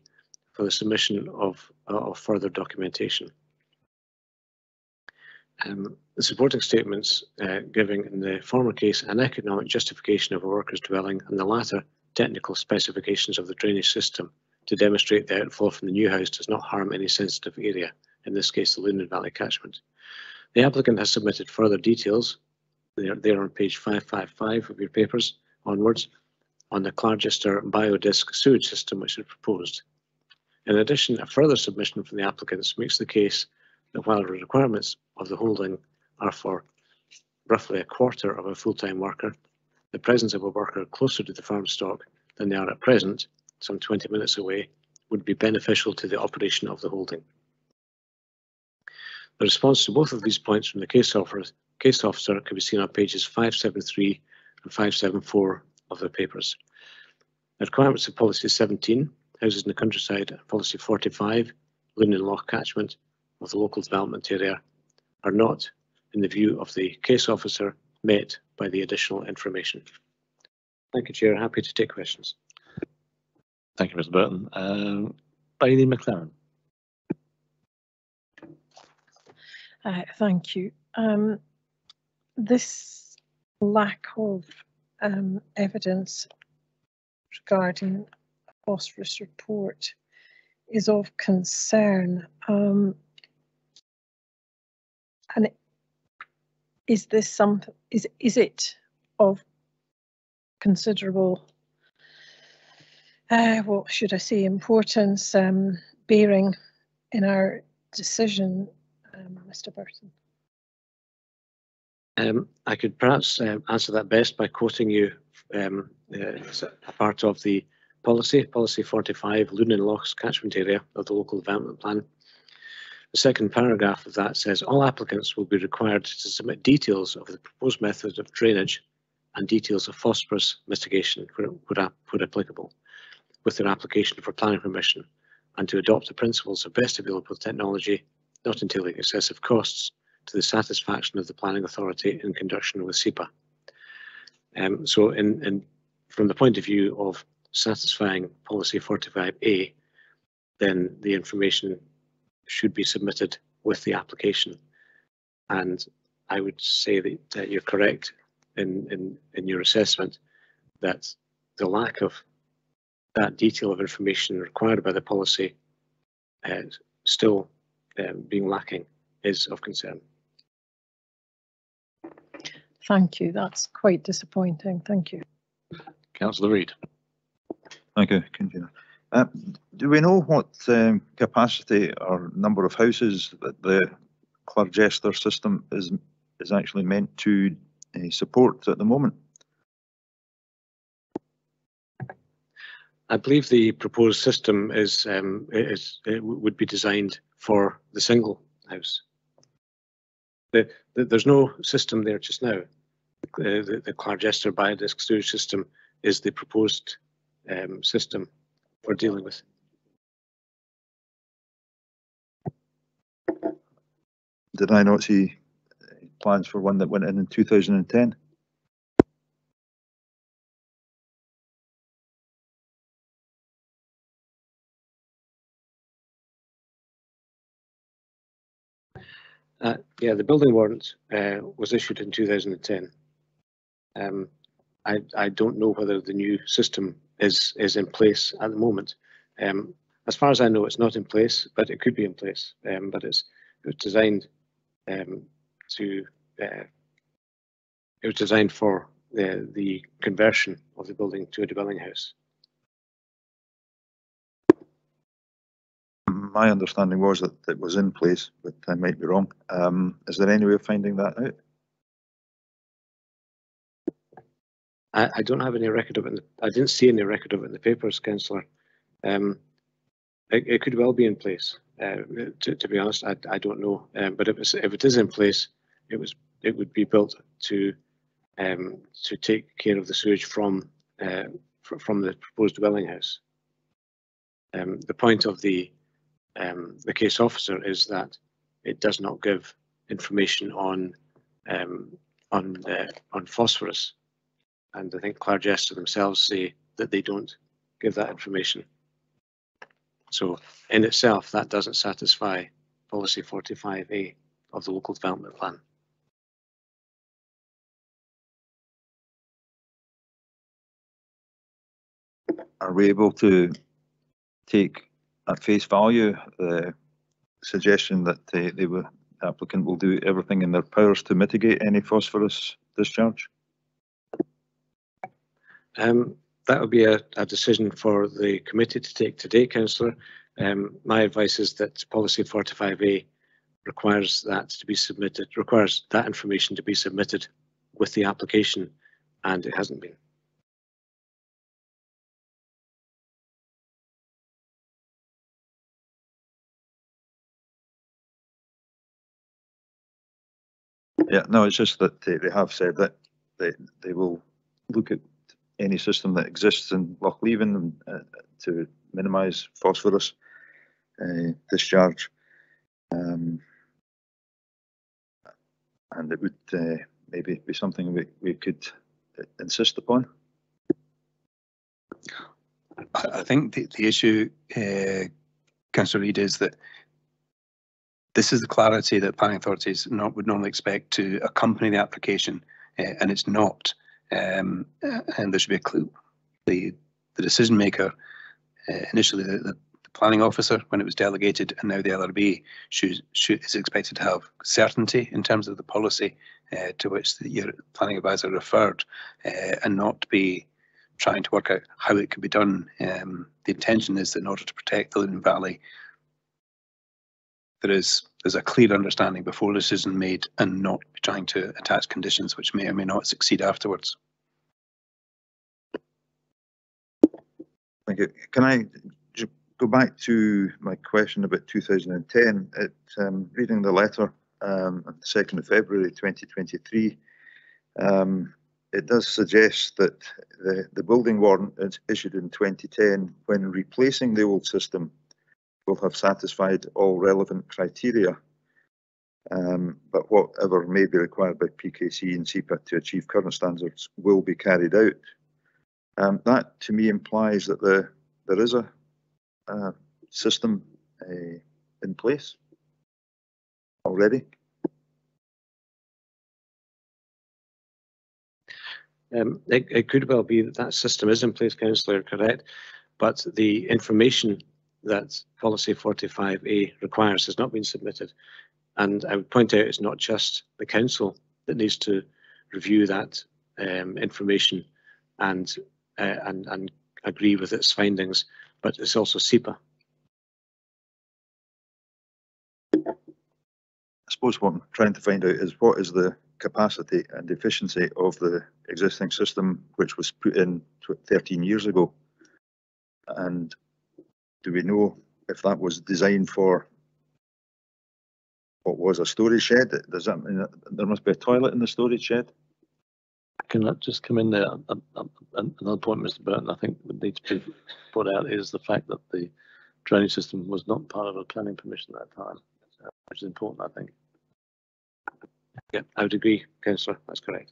for the submission of further documentation. The supporting statements giving in the former case an economic justification of a worker's dwelling and the latter technical specifications of the drainage system to demonstrate the outflow from the new house does not harm any sensitive area, in this case the Lunan Valley catchment. The applicant has submitted further details, they're on page 555 of your papers onwards, on the Clargister biodisc sewage system which is proposed. In addition, a further submission from the applicants makes the case that while the requirements of the holding are for roughly a quarter of a full-time worker, the presence of a worker closer to the farm stock than they are at present, some 20 minutes away, would be beneficial to the operation of the holding. The response to both of these points from the case officer can be seen on pages 573 and 574 of the papers. The requirements of Policy 17, Houses in the Countryside, and Policy 45, Lunan Loch catchment of the local development area, are not, in the view of the case officer, met by the additional information. Thank you, Chair. Happy to take questions. Thank you, Mr. Burton. Bailey McLaren. Thank you. This lack of evidence regarding a phosphorus report is of concern. And is this something? Is it of considerable? What should I say? Importance, bearing in our decision, Mr. Burton. I could perhaps answer that best by quoting you a part of the policy 45, Lunan Lochs catchment area of the local development plan. The second paragraph of that says all applicants will be required to submit details of the proposed method of drainage and details of phosphorus mitigation where applicable with their application for planning permission, and to adopt the principles of best available technology, not entailing excessive costs, to the satisfaction of the planning authority in conjunction with SEPA. So from the point of view of satisfying policy 45A, then the information should be submitted with the application. And I would say that you're correct in your assessment that the lack of that detail of information required by the policy still being lacking is of concern. Thank you. That's quite disappointing. Thank you. Councillor Reid. Thank you, Convener. Do we know what capacity or number of houses that the Clargester system is actually meant to support at the moment? I believe the proposed system would be designed for the single house. There's no system there just now. The Clargester biodisc sewage system is the proposed system we're dealing with. Did I not see plans for one that went in 2010? Yeah, the building warrant was issued in 2010. I don't know whether the new system is in place at the moment. As far as I know, it's not in place, but it could be in place. But it was designed for the conversion of the building to a dwelling house. My understanding was that it was in place, but I might be wrong. Is there any way of finding that out? I don't have any record of it. I didn't see any record of it in the papers, Councillor. It could well be in place. To be honest, I don't know. But if it is in place, it would be built to take care of the sewage from the proposed dwelling house. The point of the case officer is that it does not give information on phosphorus, and I think Clargester themselves say that they don't give that information. So in itself, that doesn't satisfy policy 45A of the local development plan. Are we able to take at face value the suggestion that the applicant will do everything in their powers to mitigate any phosphorus discharge? That would be a decision for the committee to take today, Councillor. My advice is that policy 45A requires that information to be submitted with the application, and it hasn't been. Yeah, no, it's just that they have said that they will look at any system that exists in Loch Leven to minimise phosphorus discharge, and it would maybe be something we could insist upon. I think the issue, Councillor Reid, is that this is the clarity that planning authorities would normally expect to accompany the application, and it's not. And there should be a clue. the decision maker, initially the planning officer when it was delegated, and now the LRB is expected to have certainty in terms of the policy to which the planning advisor referred, and not be trying to work out how it could be done. The intention is that in order to protect the Luton Valley, there's a clear understanding before the decision made, and not be trying to attach conditions which may or may not succeed afterwards. Thank you. Can I just go back to my question about 2010? Reading the letter on the 2nd of February 2023, it does suggest that the building warrant is issued in 2010 when replacing the old system will have satisfied all relevant criteria, but whatever may be required by PKC and CEPA to achieve current standards will be carried out. That to me implies that there is a system in place already. It could well be that that system is in place, Councillor, correct, but the information that Policy 45A requires has not been submitted. And I would point out it's not just the council that needs to review that information and agree with its findings, but it's also CEPA. I suppose what I'm trying to find out is what is the capacity and efficiency of the existing system which was put in 13 years ago, and do we know if that was designed for what was a storage shed? Does that mean that there must be a toilet in the storage shed? Can that just come in there? Another point, Mr. Burton, I think would need to be put out is the fact that the drainage system was not part of a planning permission at that time, which is important, I think. Yeah, I would agree, Councillor, that's correct.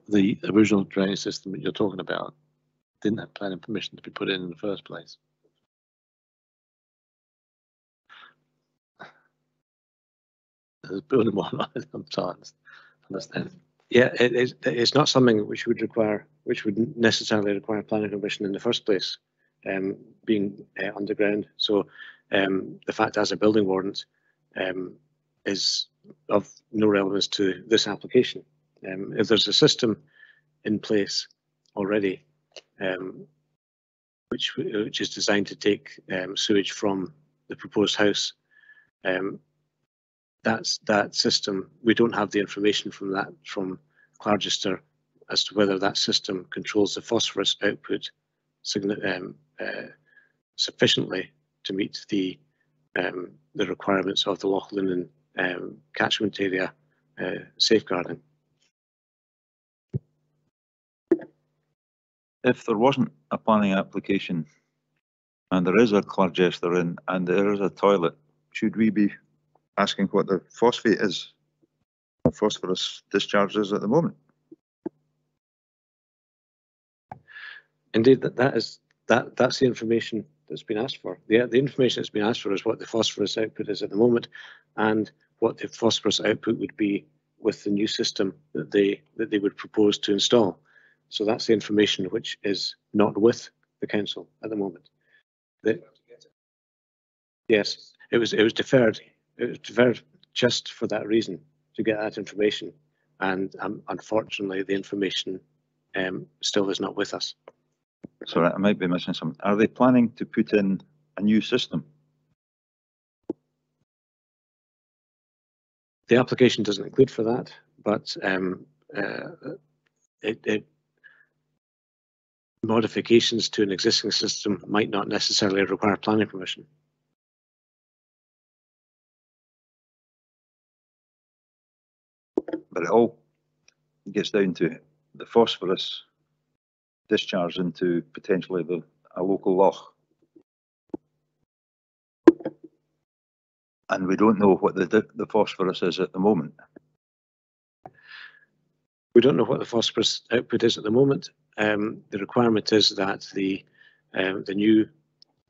The original drainage system that you're talking about didn't have planning permission to be put in the first place. There's building one, I'm trying to understand. Yeah, it's not something which would necessarily require planning permission in the first place, being underground. So the fact as a building warrant is of no relevance to this application. If there's a system in place already, which is designed to take sewage from the proposed house, that system, we don't have the information from Clargister as to whether that system controls the phosphorus output sufficiently to meet the requirements of the Loch Lomond catchment area safeguarding. If there wasn't a planning application and there is a Clargister in and there is a toilet, should we be asking what the phosphate is, or phosphorus discharge is at the moment? Indeed, that's the information that's been asked for. The information that's been asked for is what the phosphorus output is at the moment, and what the phosphorus output would be with the new system that they would propose to install. So that's the information which is not with the council at the moment. Yes, it was deferred. It was deferred just for that reason, to get that information, and unfortunately the information still is not with us. Sorry, I might be missing something. Are they planning to put in a new system? The application doesn't include for that, but modifications to an existing system might not necessarily require planning permission. But it all gets down to the phosphorus discharge into potentially a local loch. And we don't know what the phosphorus is at the moment. We don't know what the phosphorus output is at the moment. The requirement is that the new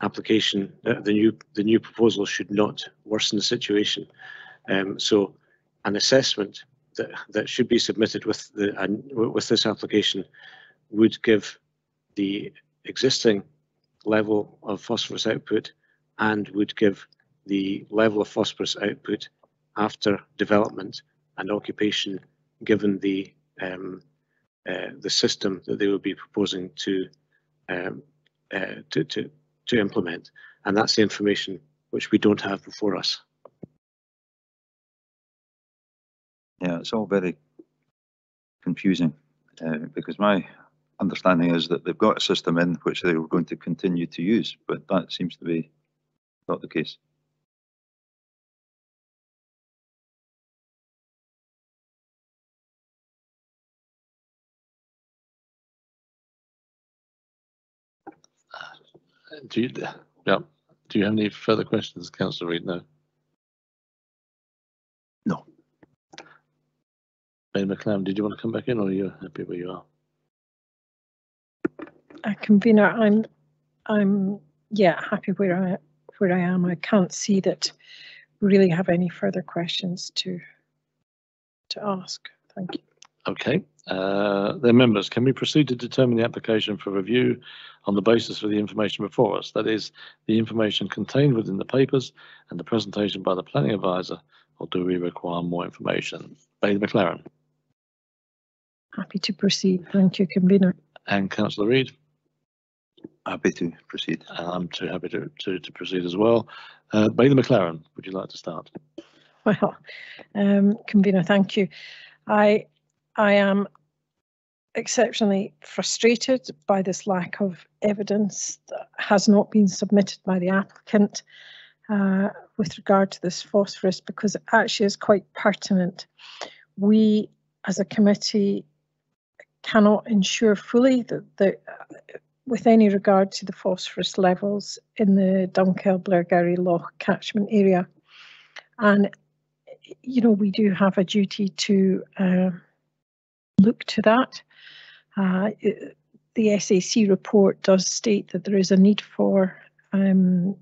application, the new proposal should not worsen the situation. So an assessment that should be submitted with this application would give the existing level of phosphorus output and would give the level of phosphorus output after development and occupation, given the system that they would be proposing to implement. And that's the information which we don't have before us. Yeah, it's all very confusing because my understanding is that they've got a system in which they were going to continue to use, but that seems to be not the case. Do you have any further questions, Councillor Reid? No. No. Ben McLaren, did you want to come back in, or are you happy where you are? Convener, I'm happy where I am. I can't see that we really have any further questions to ask. Thank you. Okay. Then members, can we proceed to determine the application for review on the basis of the information before us? That is, the information contained within the papers and the presentation by the planning advisor, or do we require more information? Bailey McLaren. Happy to proceed. Thank you, Convener. And Councillor Reid. Happy to proceed. I'm too happy to proceed as well. Bailey McLaren, would you like to start? Well, Convener, thank you. I am exceptionally frustrated by this lack of evidence that has not been submitted by the applicant with regard to this phosphorus, because it actually is quite pertinent. We, as a committee, cannot ensure fully that with any regard to the phosphorus levels in the Dunkeld Blairgowrie Lough catchment area. And, you know, we do have a duty to look to that. The SAC report does state that there is a need for a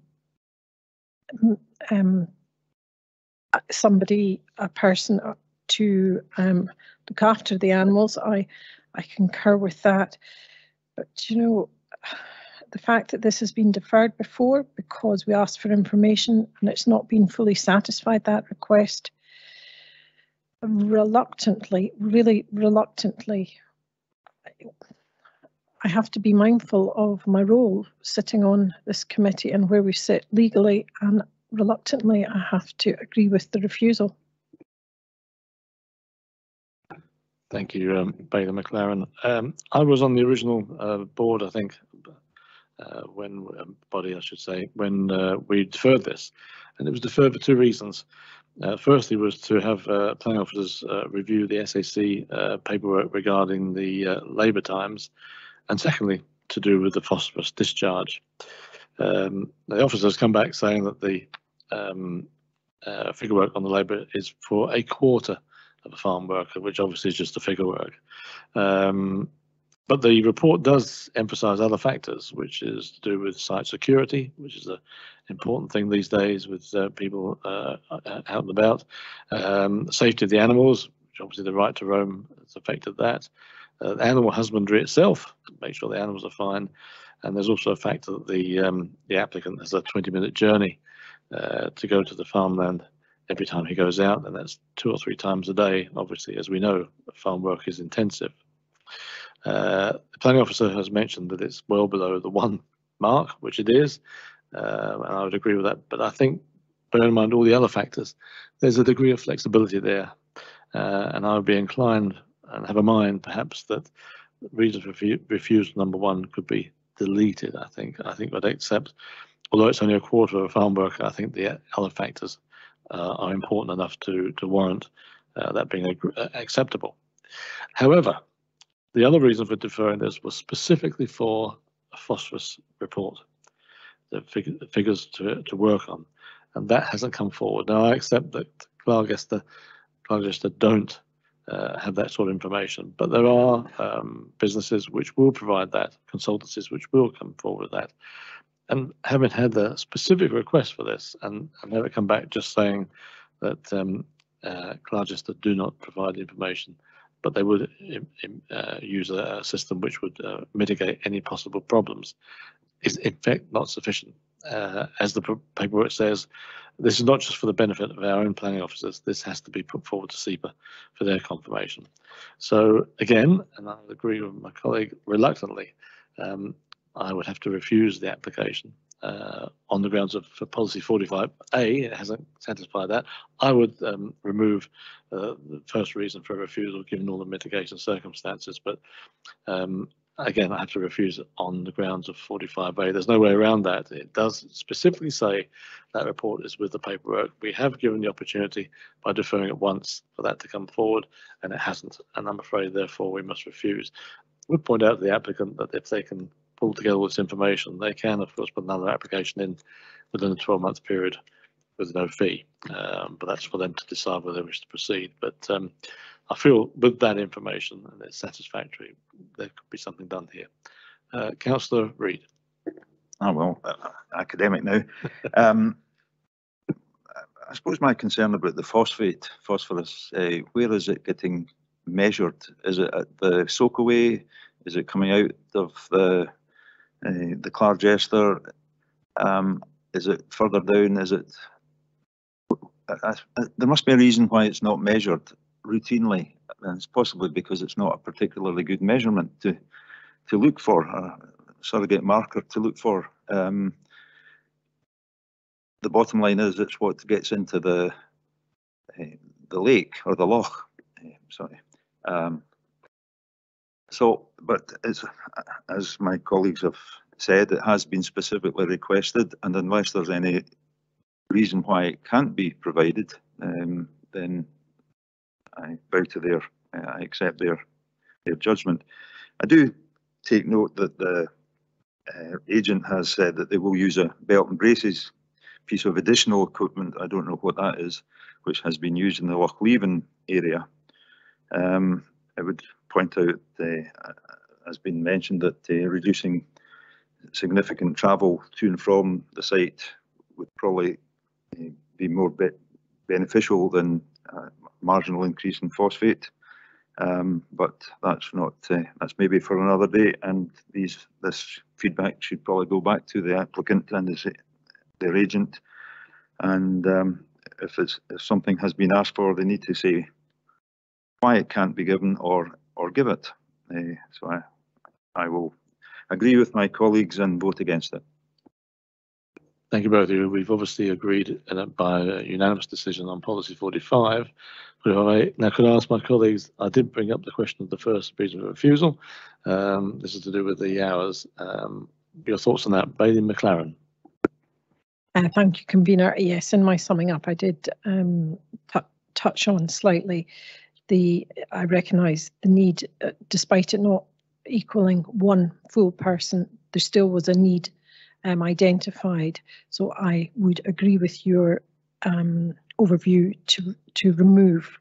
person to look after the animals. I concur with that. But, you know, the fact that this has been deferred before because we asked for information and it's not been fully satisfied, that request, reluctantly, really reluctantly, I have to be mindful of my role sitting on this committee and where we sit legally, and reluctantly I have to agree with the refusal. Thank you, Bailey McLaren. I was on the original board, I think, when we deferred this, and it was deferred for two reasons. Firstly was to have planning officers review the SAC paperwork regarding the labour times, and secondly to do with the phosphorus discharge. The officers come back saying that the figure work on the labour is for a quarter of a farm worker, which obviously is just a figure work. But the report does emphasise other factors, which is to do with site security, which is an important thing these days with people out and about. Safety of the animals, which obviously the right to roam has affected that. Animal husbandry itself, make sure the animals are fine. And there's also a factor that the applicant has a 20-minute journey to go to the farmland every time he goes out, and that's 2 or 3 times a day. Obviously, as we know, farm work is intensive. The planning officer has mentioned that it's well below the 1 mark, which it is, and I would agree with that. But I think, bear in mind all the other factors, there's a degree of flexibility there, and I would be inclined and have a mind perhaps that reason for refusal number 1 could be deleted. I think I'd accept, although it's only a quarter of a farm worker, I think the other factors are important enough to warrant that being acceptable. However, the other reason for deferring this was specifically for a phosphorus report, the figures to work on, and that hasn't come forward. Now, I accept that Clargester don't have that sort of information, but there are businesses which will provide that, consultancies which will come forward with that. And having had the specific request for this and have it come back just saying that Clargester do not provide the information, but they would use a system which would mitigate any possible problems, is in fact not sufficient. As the paperwork says, this is not just for the benefit of our own planning officers, this has to be put forward to SEPA for their confirmation. So again, and I'll agree with my colleague reluctantly, I would have to refuse the application on the grounds of for policy 45A, it hasn't satisfied that. I would remove the first reason for refusal given all the mitigation circumstances, but again, I have to refuse it on the grounds of 45A. There's no way around that. It does specifically say that report is with the paperwork. We have given the opportunity by deferring it once for that to come forward, and it hasn't. And I'm afraid, therefore, we must refuse. I would point out to the applicant that if they can pull together all this information, they can, of course, put another application in within a 12-month period with no fee. But that's for them to decide whether they wish to proceed. But I feel with that information, and it's satisfactory, there could be something done here. Councillor Reid. Oh, well, academic now. I suppose my concern about the phosphorus, where is it getting measured? Is it at the soakaway? Is it coming out of the Clargester? Is it further down? Is it? There must be a reason why it's not measured routinely, and it's possibly because it's not a particularly good measurement to look for, a surrogate marker to look for. The bottom line is it's what gets into the lake or the loch. Sorry. So, but it's, as my colleagues have said, it has been specifically requested, and unless there's any reason why it can't be provided, then I bow to I accept their judgment. I do take note that the agent has said that they will use a belt and braces piece of additional equipment. I don't know what that is, which has been used in the Loch Leven area. I would point out, as been mentioned, that reducing significant travel to and from the site would probably be more beneficial than marginal increase in phosphate. But that's not. That's maybe for another day. And this feedback should probably go back to the applicant and their agent. And if something has been asked for, they need to say why it can't be given or give it. So I will agree with my colleagues and vote against it. Thank you both of you. We've obviously agreed by a unanimous decision on policy 45. Now, could I ask my colleagues, I did bring up the question of the first reason for refusal. This is to do with the hours. Your thoughts on that, Bailey McLaren? Thank you, Convener. Yes, in my summing up, I did touch on slightly I recognise the need, despite it not equaling one full person, there still was a need identified. So I would agree with your overview to remove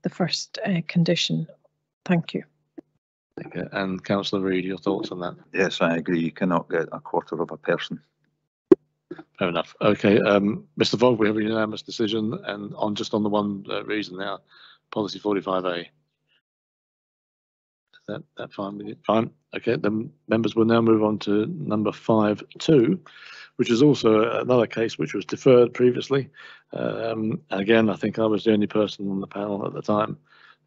the first condition. Thank you. Okay. And Councillor Reid, your thoughts on that? Yes, I agree. You cannot get a quarter of a person. Fair enough. Okay, Mr. Fogg, we have a unanimous decision, and just on the one reason now, policy 45A. Is that fine with you? Fine. Okay, then members will now move on to number 5.2, which is also another case which was deferred previously. Again, I think I was the only person on the panel at the time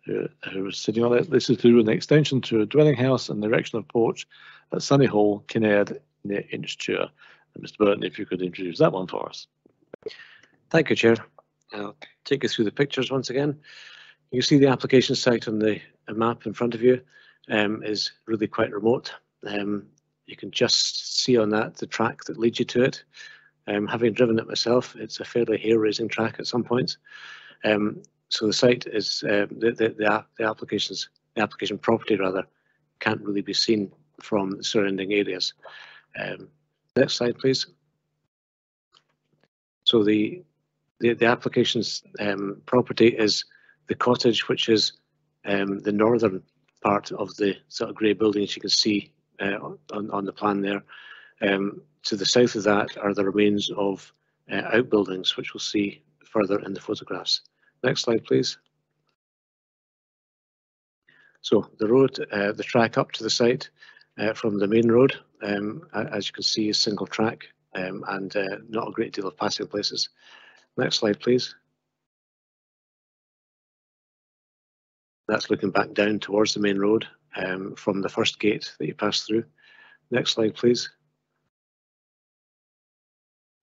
who was sitting on it. This is to do with an extension to a dwelling house and the erection of porch at Sunny Hall, Kinnaird, near Inchture. And Mr. Burton, if you could introduce that one for us. Thank you, Chair. I'll take you through the pictures once again. You see the application site on the map in front of you is really quite remote. You can just see on that the track that leads you to it. Having driven it myself, it's a fairly hair-raising track at some points. So the site is the application property rather can't really be seen from the surrounding areas. Next slide, please. So the application's property is the cottage, which is the northern part of the sort of grey buildings you can see on the plan there. To the south of that are the remains of outbuildings, which we'll see further in the photographs. Next slide, please. So the road, the track up to the site from the main road, as you can see, is single track and not a great deal of passing places. Next slide, please. That's looking back down towards the main road from the first gate that you pass through. Next slide, please.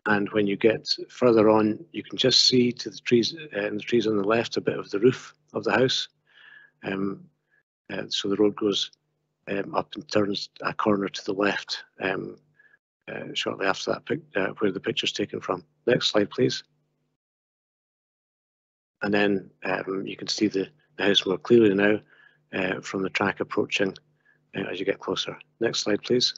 And when you get further on, you can just see to the trees, and the trees on the left, a bit of the roof of the house. So the road goes up and turns a corner to the left shortly after that, where the picture's taken from. Next slide, please. And then you can see the house more clearly now from the track approaching as you get closer. Next slide, please.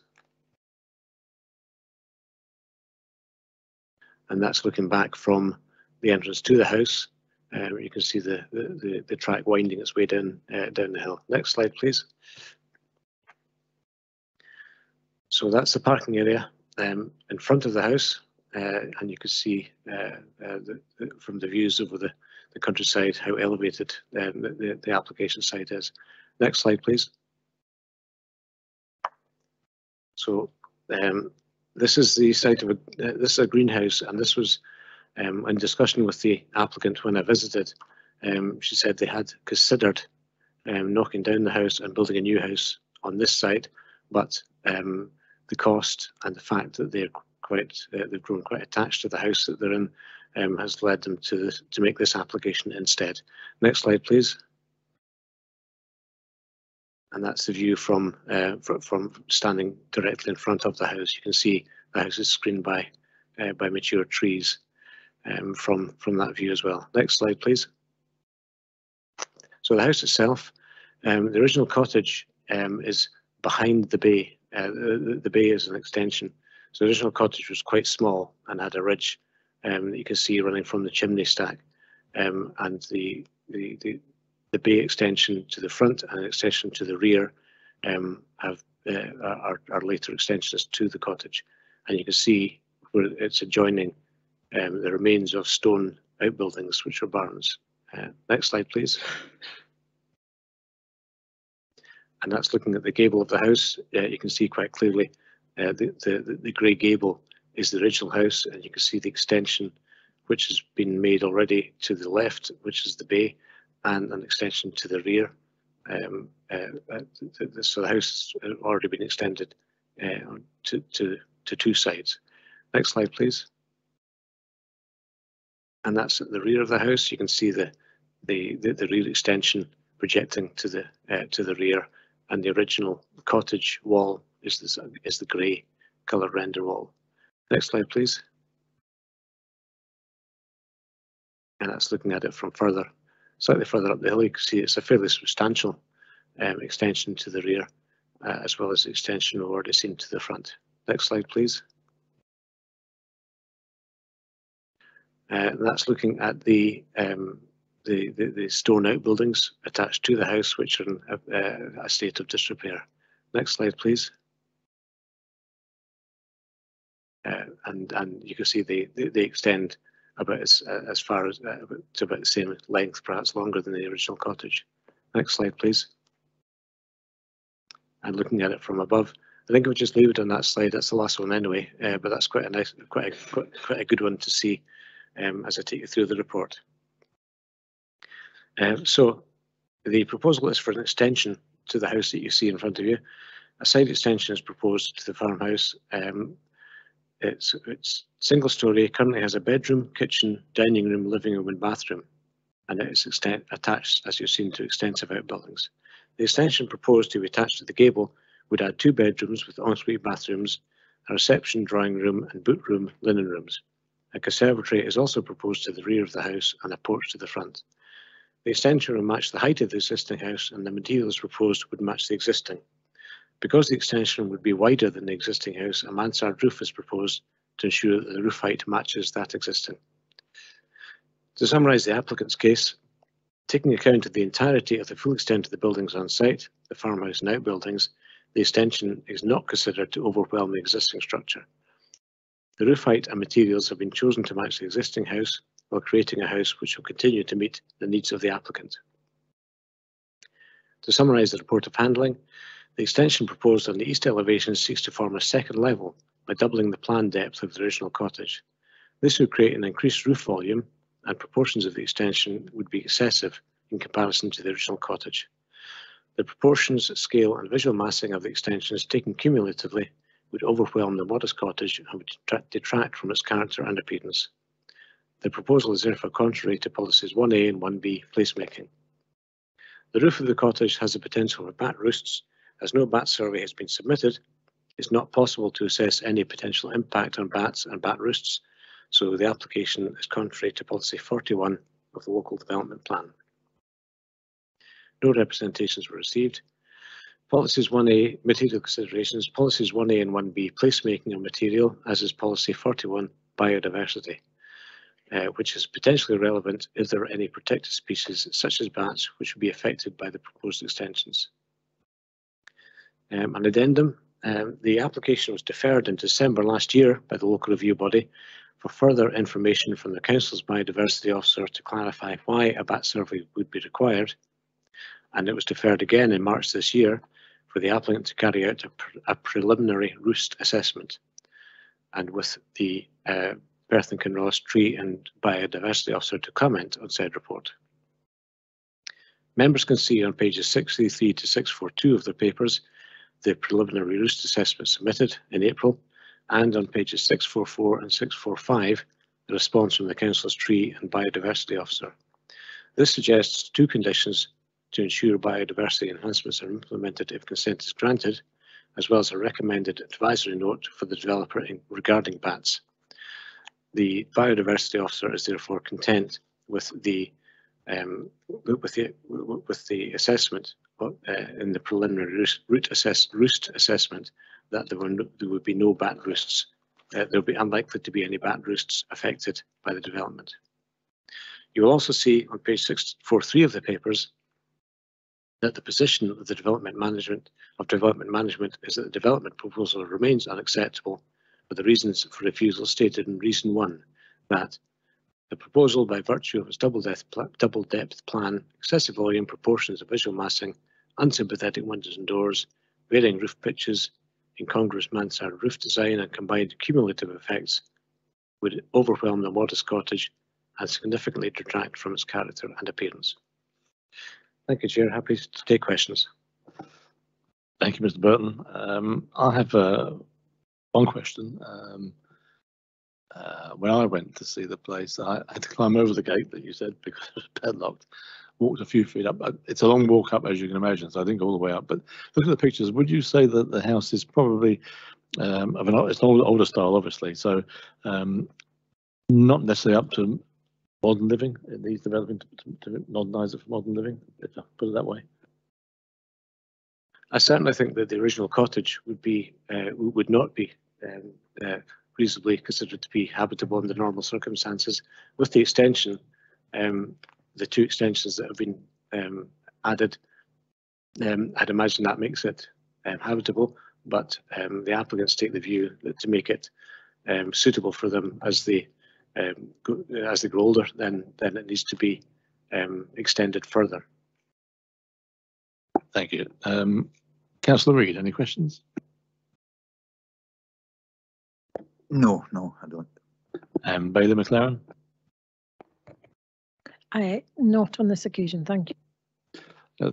And that's looking back from the entrance to the house. You can see the track winding its way down the hill. Next slide, please. So that's the parking area in front of the house, and you can see from the views over the countryside how elevated the application site is. Next slide, please. So this is the site of this is a greenhouse, and this was in discussion with the applicant when I visited. She said they had considered knocking down the house and building a new house on this site, but the cost and the fact that they've grown quite attached to the house that they're in has led them to make this application instead. Next slide, please. And that's the view from standing directly in front of the house. You can see the house is screened by mature trees from that view as well. Next slide, please. So the house itself, the original cottage is behind the bay. The bay is an extension. So the original cottage was quite small and had a ridge that you can see running from the chimney stack, and the bay extension to the front and extension to the rear are later extensions to the cottage, and you can see where it's adjoining the remains of stone outbuildings, which are barns. Next slide, please. And that's looking at the gable of the house. You can see quite clearly the grey gable is the original house, and you can see the extension which has been made already to the left, which is the bay, and an extension to the rear. So the house has already been extended to two sides. Next slide, please. And that's at the rear of the house. You can see the rear extension projecting to the rear, and the original cottage wall is the grey coloured render wall. Next slide, please. And that's looking at it from slightly further up the hill. You can see it's a fairly substantial extension to the rear, as well as the extension we've already seen to the front. Next slide, please. That's looking at the stone outbuildings attached to the house, which are in a state of disrepair. Next slide, please. And you can see they extend about as far as to about the same length, perhaps longer than the original cottage. Next slide, please. And looking at it from above, I think we'll just leave it on that slide. That's the last one anyway, but that's quite a good one to see as I take you through the report. So the proposal is for an extension to the house that you see in front of you. A side extension is proposed to the farmhouse. It's single story, currently has a bedroom, kitchen, dining room, living room and bathroom, and it is attached, as you've seen, to extensive outbuildings. The extension proposed to be attached to the gable would add 2 bedrooms with ensuite bathrooms, a reception, drawing room and boot room, linen rooms. A conservatory is also proposed to the rear of the house and a porch to the front. The extension will match the height of the existing house, and the materials proposed would match the existing. Because the extension would be wider than the existing house, a mansard roof is proposed to ensure that the roof height matches that existing. To summarise the applicant's case, taking account of the entirety of the full extent of the buildings on site, the farmhouse and outbuildings, the extension is not considered to overwhelm the existing structure. The roof height and materials have been chosen to match the existing house while creating a house which will continue to meet the needs of the applicant. To summarise the report of handling, the extension proposed on the east elevation seeks to form a second level by doubling the planned depth of the original cottage. This would create an increased roof volume, and proportions of the extension would be excessive in comparison to the original cottage. The proportions, scale and visual massing of the extensions taken cumulatively would overwhelm the modest cottage and would detract from its character and appearance. The proposal is therefore contrary to policies 1A and 1B placemaking. The roof of the cottage has the potential for bat roosts. As no bat survey has been submitted, it's not possible to assess any potential impact on bats and bat roosts, so the application is contrary to policy 41 of the local development plan. No representations were received. Policies 1A, material considerations, policies 1A and 1B, placemaking of material, as is policy 41, biodiversity, which is potentially relevant if there are any protected species, such as bats, which would be affected by the proposed extensions. An addendum, the application was deferred in December last year by the local review body for further information from the Council's biodiversity officer to clarify why a bat survey would be required. And it was deferred again in March this year for the applicant to carry out a preliminary roost assessment, and with the Perth and Kinross Tree and Biodiversity Officer to comment on said report. Members can see on pages 633 to 642 of their papers the preliminary roost assessment submitted in April, and on pages 644 and 645 the response from the Council's Tree and Biodiversity Officer. This suggests two conditions to ensure biodiversity enhancements are implemented if consent is granted, as well as a recommended advisory note for the developer regarding bats. The biodiversity officer is therefore content with the assessment in the preliminary roost assessment that there would be no bat roosts. There will be unlikely to be any bat roosts affected by the development. You will also see on page 643 of the papers that the position of the development management is that the development proposal remains unacceptable for the reasons for refusal stated in reason 1, that the proposal, by virtue of its double depth plan, excessive volume, proportions of visual massing, unsympathetic windows and doors, varying roof pitches, incongruous mansard roof design and combined cumulative effects, would overwhelm the modest cottage and significantly detract from its character and appearance. Thank you, Chair. Happy to take questions. Thank you, Mr. Burton. I have one question. When I went to see the place, I had to climb over the gate that you said because it was padlocked. Walked a few feet up. It's a long walk up, as you can imagine, so I didn't go all the way up. But look at the pictures. Would you say that the house is probably it's an older style, obviously, so not necessarily up to modern living? It needs developing to modernise it for modern living, if I put it that way. I certainly think that the original cottage would not be reasonably considered to be habitable under normal circumstances. With the extension, the two extensions that have been added, I'd imagine that makes it habitable, but the applicants take the view that to make it suitable for them as they grow older, then it needs to be extended further. Thank you. Councillor Reid, any questions? No, I don't. Bailey McLaren? Not on this occasion, thank you.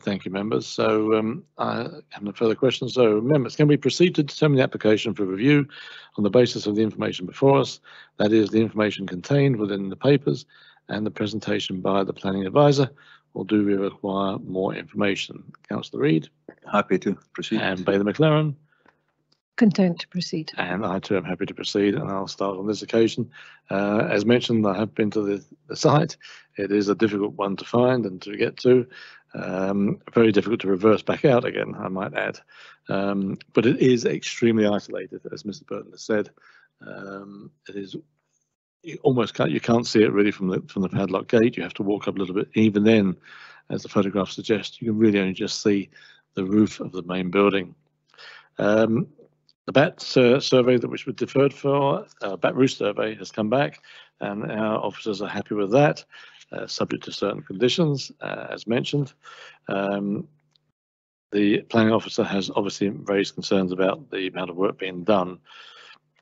Thank you, members. So I have no further questions. So members, can we proceed to determine the application for review on the basis of the information before us? That is, the information contained within the papers and the presentation by the planning advisor, or do we require more information? Councillor Reid? Happy to proceed. And Bailey McLaren? Content to proceed. And I too am happy to proceed, and I'll start on this occasion. As mentioned, I have been to the site. It is a difficult one to find and to get to. Very difficult to reverse back out again, I might add. But it is extremely isolated, as Mr. Burton has said. It is you can't see it really from the padlock gate. You have to walk up a little bit. Even then, as the photograph suggests, you can really only just see the roof of the main building. The bat survey which was deferred for, bat roost survey, has come back, and our officers are happy with that, subject to certain conditions, as mentioned. the planning officer has obviously raised concerns about the amount of work being done,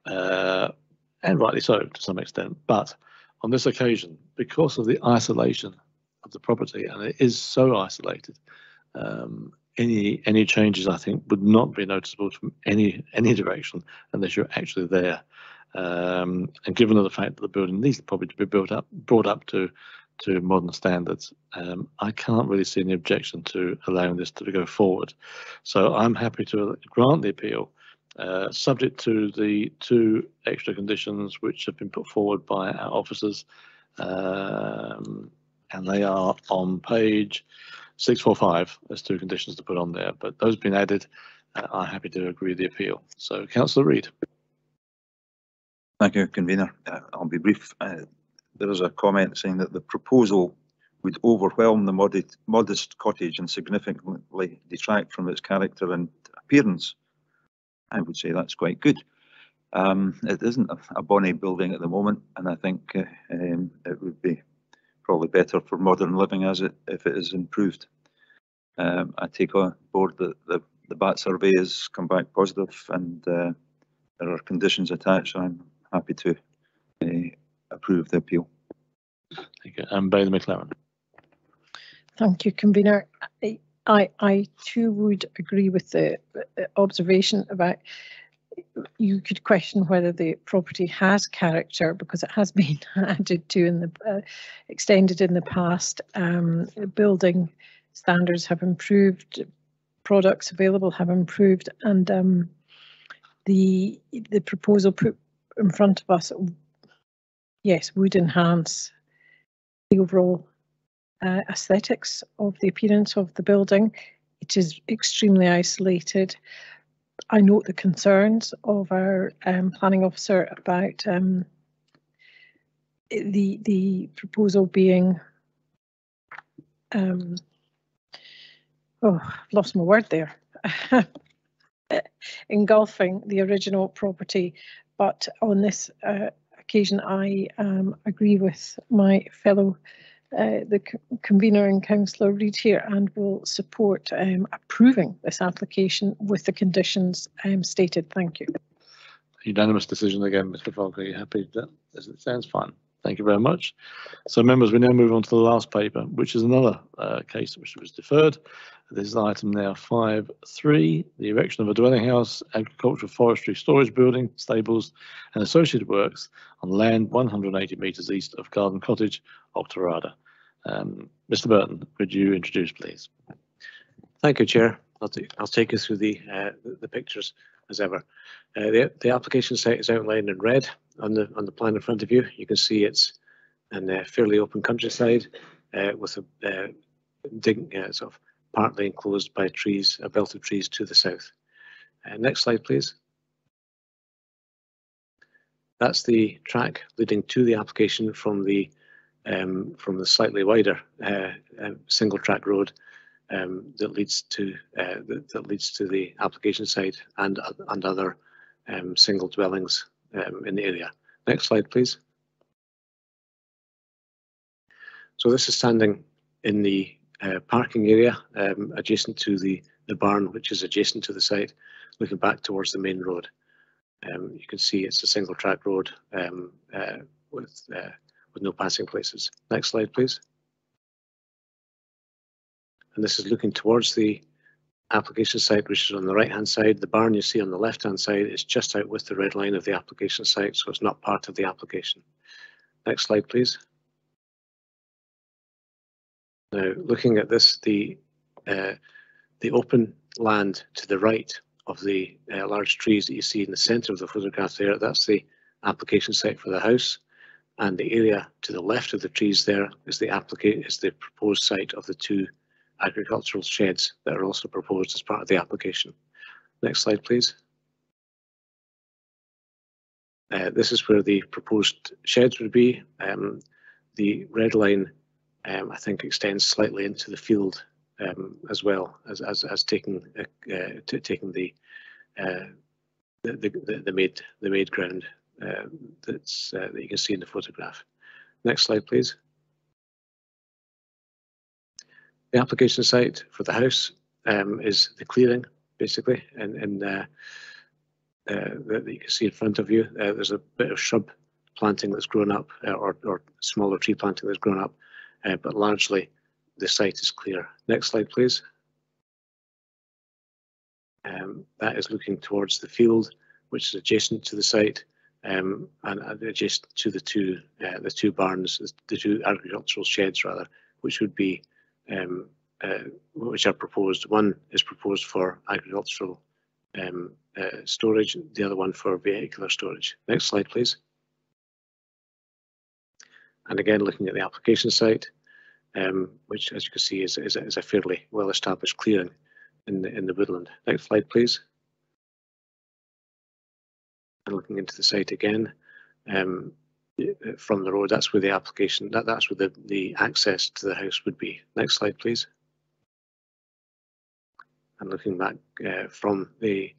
and rightly so to some extent. But on this occasion, because of the isolation of the property, and it is so isolated, any changes, I think, would not be noticeable from any direction unless you're actually there. And given the fact that the building needs probably to be brought up to modern standards, I can't really see any objection to allowing this to go forward. So I'm happy to grant the appeal, subject to the 2 extra conditions which have been put forward by our officers, and they are on page 645. There's 2 conditions to put on there, but those being added, I'm happy to agree with the appeal. So, Councillor Reid. Thank you, Convener. I'll be brief. There is a comment saying that the proposal would overwhelm the modest cottage and significantly detract from its character and appearance. I would say that's quite good. It isn't a bonny building at the moment, and I think it would be probably better for modern living if it is improved. I take on board that the BAT survey has come back positive, and there are conditions attached. I'm happy to approve the appeal. Thank you. And Bailey McLaren. Thank you, Convener. I too would agree with the observation about you could question whether the property has character because it has been added to in the extended in the past. Building standards have improved, products available have improved, and the proposal put in front of us, yes, would enhance the overall aesthetics of the appearance of the building. It is extremely isolated. I note the concerns of our planning officer about the proposal being oh, I've lost my word there. Engulfing the original property, but on this occasion I agree with my fellow the Convener and Councillor Reid here, and will support approving this application with the conditions stated. Thank you. Unanimous decision again, Mr. Falk. Are you happy? As it sounds fine. Thank you very much. So, members, we now move on to the last paper, which is another case which was deferred. This is item now 5.3, the erection of a dwelling house, agricultural, forestry, storage building, stables, and associated works on land 180 metres east of Garden Cottage, Octorada. Mr. Burton, could you introduce, please? Thank you, Chair. I'll take you through the pictures as ever. The application site is outlined in red on the plan in front of you. You can see it's in a fairly open countryside with a sort of partly enclosed by trees, a belt of trees to the south. Next slide, please. That's the track leading to the application from the slightly wider single track road that leads to the application site and other single dwellings in the area. Next slide, please. So this is standing in the parking area adjacent to the barn, which is adjacent to the site, looking back towards the main road. You can see it's a single track road with no passing places. Next slide, please. And this is looking towards the application site, which is on the right-hand side. The barn you see on the left-hand side is just out with the red line of the application site, so it's not part of the application. Next slide, please. Now, looking at this, the open land to the right of the large trees that you see in the centre of the photograph there, that's the application site for the house. And the area to the left of the trees there is the proposed site of the 2 agricultural sheds that are also proposed as part of the application. Next slide, please. This is where the proposed sheds would be. The red line, I think, extends slightly into the field as well as taking the made ground that you can see in the photograph. Next slide, please. The application site for the house is the clearing, basically, and that you can see in front of you. There's a bit of shrub planting that's grown up, or smaller tree planting that's grown up, but largely the site is clear. Next slide, please. That is looking towards the field, which is adjacent to the site, and adjacent to the two barns, the two agricultural sheds rather, which would be which are proposed. One is proposed for agricultural storage, the other one for vehicular storage. Next slide, please. And again, looking at the application site, which, as you can see, is a fairly well-established clearing in the woodland. Next slide, please. And looking into the site again, from the road, that's where the application, that's where the access to the house would be. Next slide, please. And looking back from the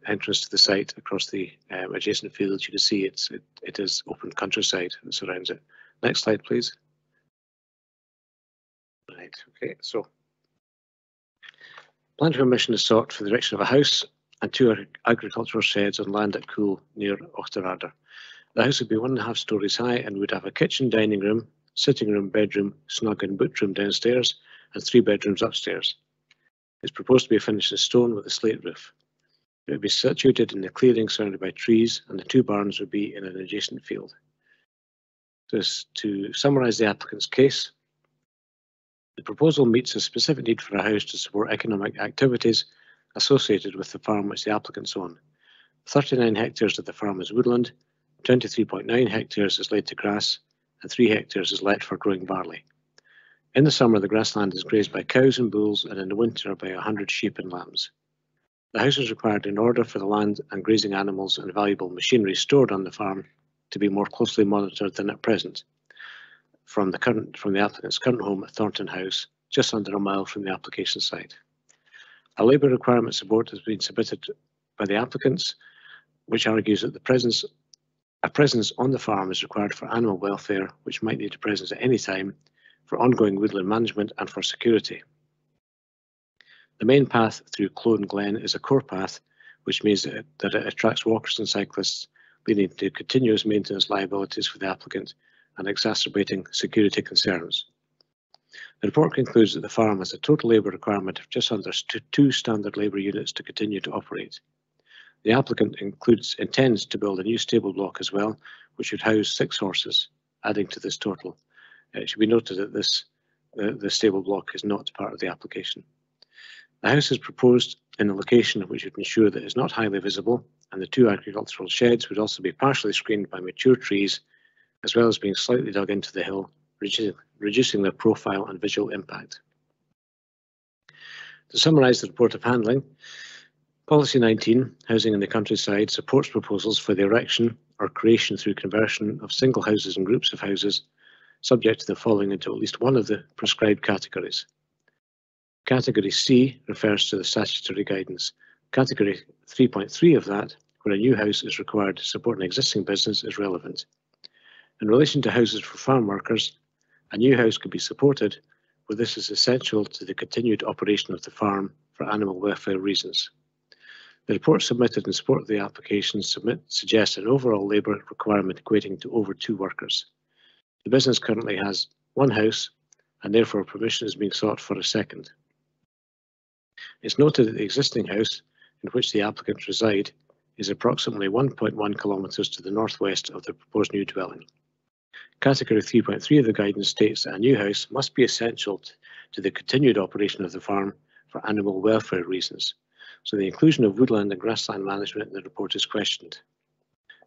entrance to the site across the adjacent fields, you can see it is open countryside that surrounds it. Next slide, please. Right, okay, so planning permission is sought for the erection of a house and two agricultural sheds on land at Cool near Ochterarder. The house would be 1.5 stories high and would have a kitchen, dining room, sitting room, bedroom, snug and boot room downstairs and 3 bedrooms upstairs. It's proposed to be finished in stone with a slate roof. It would be situated in a clearing surrounded by trees, and the 2 barns would be in an adjacent field. To summarise the applicant's case, the proposal meets a specific need for a house to support economic activities associated with the farm which the applicants own. 39 hectares of the farm is woodland, 23.9 hectares is laid to grass, and 3 hectares is let for growing barley. In the summer, the grassland is grazed by cows and bulls, and in the winter by 100 sheep and lambs. The house is required in order for the land and grazing animals and valuable machinery stored on the farm to be more closely monitored than at present from the applicant's current home at Thornton House, just under a mile from the application site. A labour requirement support has been submitted by the applicants, which argues that a presence on the farm is required for animal welfare, which might need a presence at any time, for ongoing woodland management and for security. The main path through Clone Glen is a core path, which means that it attracts walkers and cyclists, leading to continuous maintenance liabilities for the applicant and exacerbating security concerns. The report concludes that the farm has a total labour requirement of just under 2 standard labour units to continue to operate. The applicant intends to build a new stable block as well, which would house 6 horses, adding to this total. It should be noted that the stable block is not part of the application. The house is proposed in a location which would ensure that it is not highly visible, and the 2 agricultural sheds would also be partially screened by mature trees, as well as being slightly dug into the hill, reducing their profile and visual impact. To summarise the report of handling, Policy 19, Housing in the Countryside, supports proposals for the erection or creation through conversion of single houses and groups of houses, subject to the falling into at least one of the prescribed categories. Category C refers to the statutory guidance. Category 3.3 of that, where a new house is required to support an existing business, is relevant. In relation to houses for farm workers, a new house could be supported where this is essential to the continued operation of the farm for animal welfare reasons. The report submitted in support of the application suggests an overall labour requirement equating to over 2 workers. The business currently has 1 house, and therefore permission is being sought for a second. It's noted that the existing house in which the applicants reside is approximately 1.1 kilometres to the northwest of the proposed new dwelling. Category 3.3 of the guidance states that a new house must be essential to the continued operation of the farm for animal welfare reasons, so the inclusion of woodland and grassland management in the report is questioned.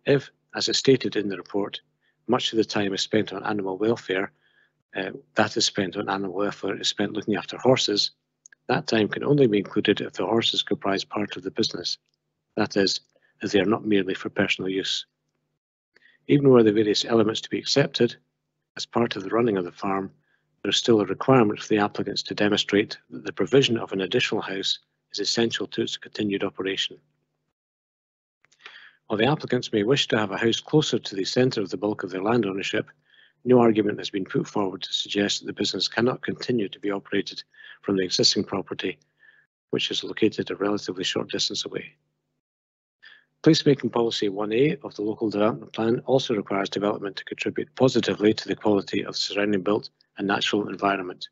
If, as is stated in the report, much of the time is spent on animal welfare, is spent looking after horses, that time can only be included if the horses comprise part of the business, that is, if they are not merely for personal use. Even were the various elements to be accepted as part of the running of the farm, there is still a requirement for the applicants to demonstrate that the provision of an additional house is essential to its continued operation. While the applicants may wish to have a house closer to the centre of the bulk of their land ownership, no argument has been put forward to suggest that the business cannot continue to be operated from the existing property which is located a relatively short distance away. Placemaking Policy 1A of the Local Development Plan also requires development to contribute positively to the quality of the surrounding built and natural environment.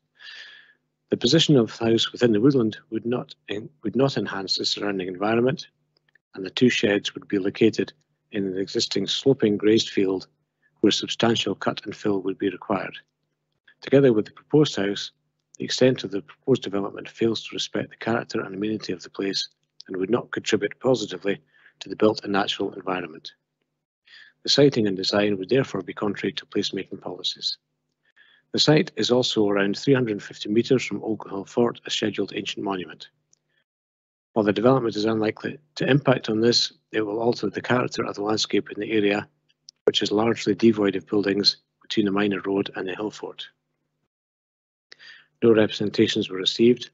The position of the house within the woodland would not enhance the surrounding environment, and the two sheds would be located in an existing sloping grazed field where substantial cut and fill would be required. Together with the proposed house, the extent of the proposed development fails to respect the character and amenity of the place and would not contribute positively to the built and natural environment. The siting and design would therefore be contrary to placemaking policies. The site is also around 350 metres from Old Hill Fort, a scheduled ancient monument. While the development is unlikely to impact on this, it will alter the character of the landscape in the area, which is largely devoid of buildings between the minor road and the hill fort. No representations were received.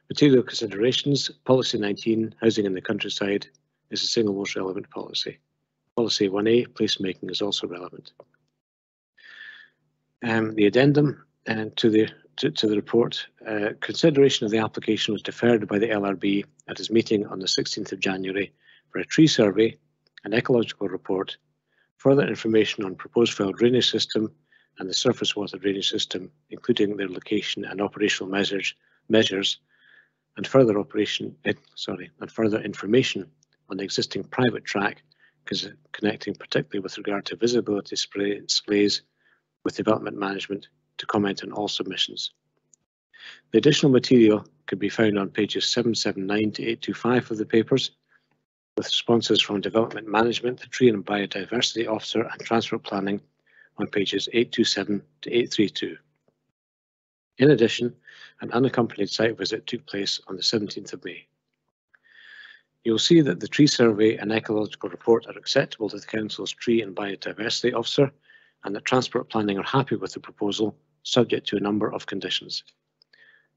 Material considerations, Policy 19, Housing in the Countryside, is the single most relevant policy. Policy 1A, Placemaking, is also relevant. The addendum to the report, consideration of the application was deferred by the LRB at its meeting on the 16th of January for a tree survey, an ecological report, further information on proposed fell drainage system and the surface water drainage system, including their location and operational measures, and further information on the existing private track connecting, particularly with regard to visibility displays with development management, to comment on all submissions. The additional material can be found on pages 779 to 825 of the papers, with responses from Development Management, the Tree and Biodiversity Officer and Transport Planning on pages 827 to 832. In addition, an unaccompanied site visit took place on the 17th of May. You will see that the tree survey and ecological report are acceptable to the Council's Tree and Biodiversity Officer, and that Transport Planning are happy with the proposal, subject to a number of conditions.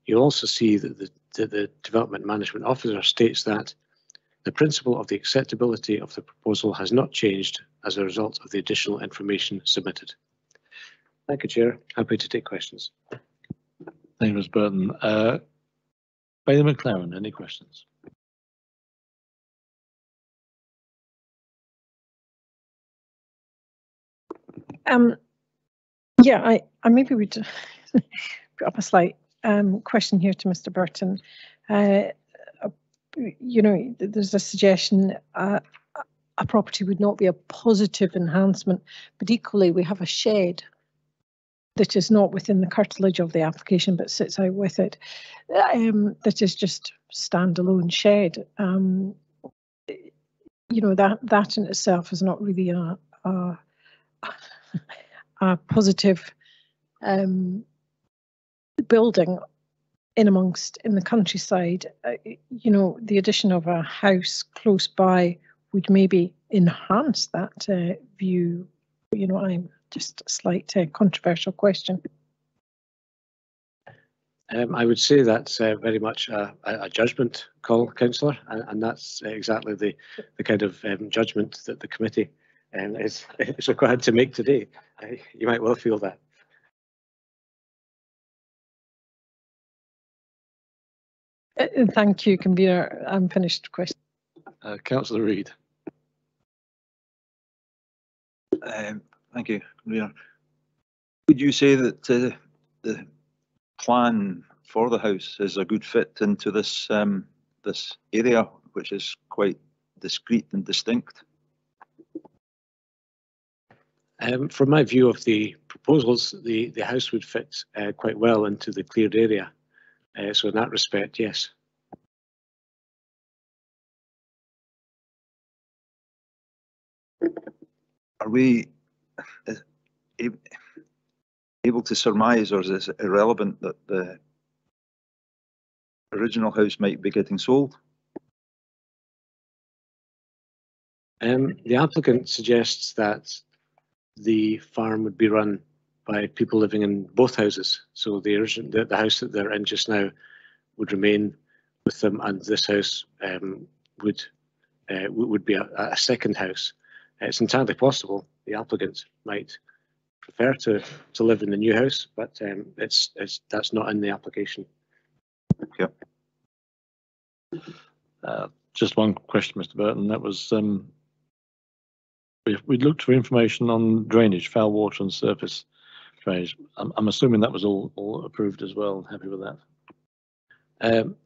You'll also see that the Development Management Officer states that the principle of the acceptability of the proposal has not changed as a result of the additional information submitted. Thank you, Chair. Happy to take questions. Thank you, Ms. Burton. Bailey McLaren, any questions? Yeah, I maybe would put up a slight question here to Mr. Burton. You know, there's a suggestion a property would not be a positive enhancement, but equally we have a shed that is not within the curtilage of the application but sits out with it, that is just standalone shed. You know, that in itself is not really a positive building in the countryside. You know, the addition of a house close by would maybe enhance that view. You know, I'm just a slight controversial question. I would say that's very much a judgment call, Councillor, and that's exactly the kind of judgment that the committee is required to make today. You might well feel that. Thank you, Convener. I'm finished. Question. Councillor Reid. Thank you, Convener. Would you say that the plan for the house is a good fit into this this area, which is quite discrete and distinct? From my view of the proposals, the house would fit quite well into the cleared area. So in that respect, yes. Are we able to surmise, or is this irrelevant, that the original house might be getting sold? The applicant suggests that the farm would be run by people living in both houses. So the house that they're in just now would remain with them, and this house would be a second house. It's entirely possible the applicant might prefer to live in the new house, but that's not in the application. Yeah. Just one question, Mr. Burton. That was we looked for information on drainage, foul water and surface drainage. I'm assuming that was all approved as well. Happy with that?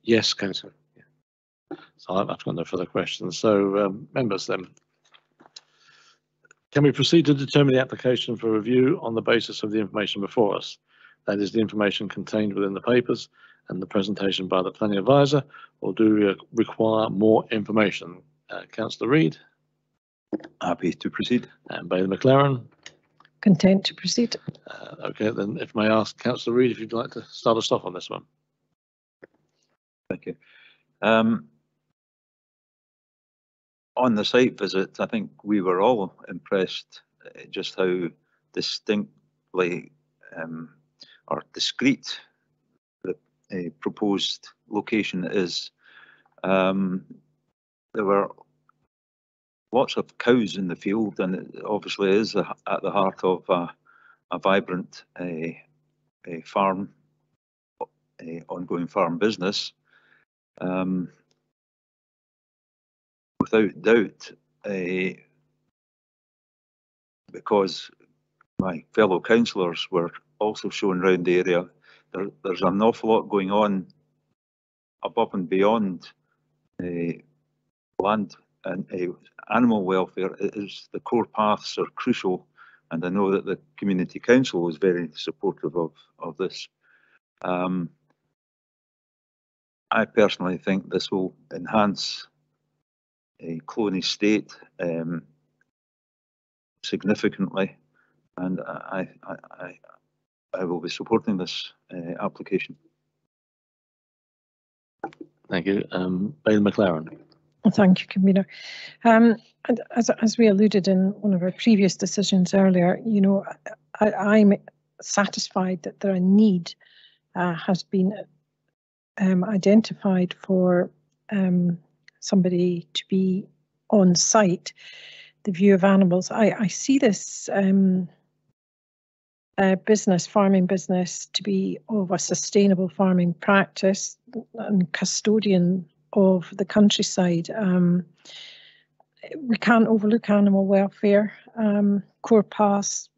Yes, Councillor. So I've got no further questions. So members then, can we proceed to determine the application for review on the basis of the information before us? That is the information contained within the papers and the presentation by the planning advisor, or do we require more information? Councillor Reid. Happy to proceed. And Bailey McLaren. Content to proceed. Okay, then if I may ask Councillor Reid if you'd like to start us off on this one. Thank you. On the site visit, I think we were all impressed just how distinctly or discreet the proposed location is. There were lots of cows in the field, and it obviously is at the heart of a vibrant farm, ongoing farm business. Without doubt, because my fellow councillors were also shown around the area, there's an awful lot going on above and beyond land and animal welfare. The core paths are crucial, and I know that the community council is very supportive of this. I personally think this will enhance Cloney Estate significantly, and I will be supporting this application. Thank you. Bailey McLaren. Thank you, Convener. And as we alluded in one of our previous decisions earlier, you know, I'm satisfied that a need has been identified for somebody to be on site. The view of animals. I see this farming business to be of a sustainable farming practice and custodian of the countryside. We can't overlook animal welfare, core paths,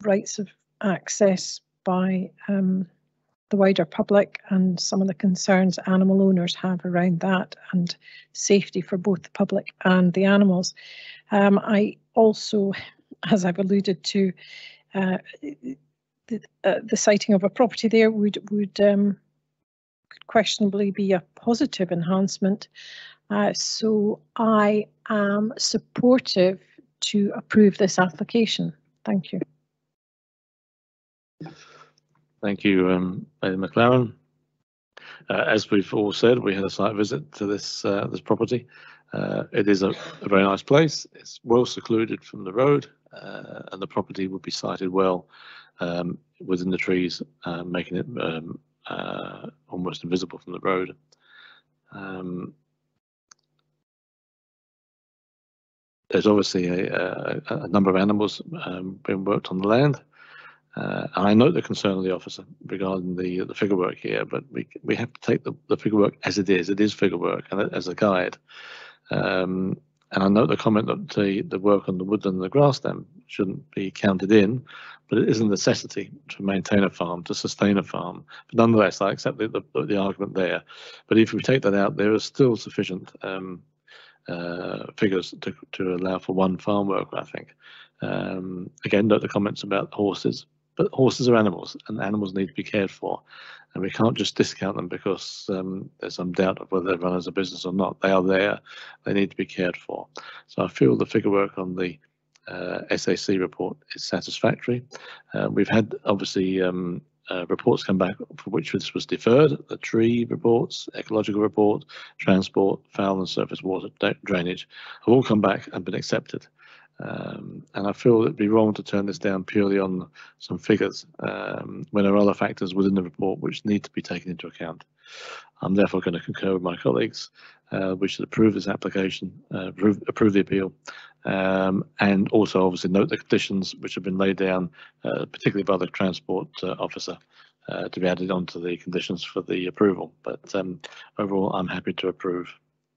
rights of access by the wider public, and some of the concerns animal owners have around that, and safety for both the public and the animals. I also, as I've alluded to, the siting of a property there would questionably be a positive enhancement. So I am supportive to approve this application. Thank you. Thank you, Bailey McLaren. As we've all said, we had a site visit to this property. It is a very nice place. It's well secluded from the road, and the property would be sited well within the trees, making it almost invisible from the road. There's obviously a number of animals being worked on the land. I note the concern of the officer regarding the figure work here, but we have to take the figure work as it is. It is figure work and as a guide. And I note the comment that the work on the woodland and the grassland shouldn't be counted in, but it is a necessity to maintain a farm, to sustain a farm. But nonetheless, I accept the argument there. But if we take that out, there is still sufficient figures to allow for one farm worker, I think. Again, note the comments about horses. But horses are animals, and animals need to be cared for, and we can't just discount them because there's some doubt of whether they run as a business or not. They are there; they need to be cared for. So I feel the figure work on the SAC report is satisfactory. We've had obviously reports come back for which this was deferred: the tree reports, ecological report, transport, foul and surface water drainage have all come back and been accepted. And I feel it'd be wrong to turn this down purely on some figures when there are other factors within the report which need to be taken into account. I'm therefore going to concur with my colleagues. We should approve this application, approve the appeal, and also obviously note the conditions which have been laid down, particularly by the transport officer to be added onto the conditions for the approval. But overall, I'm happy to approve,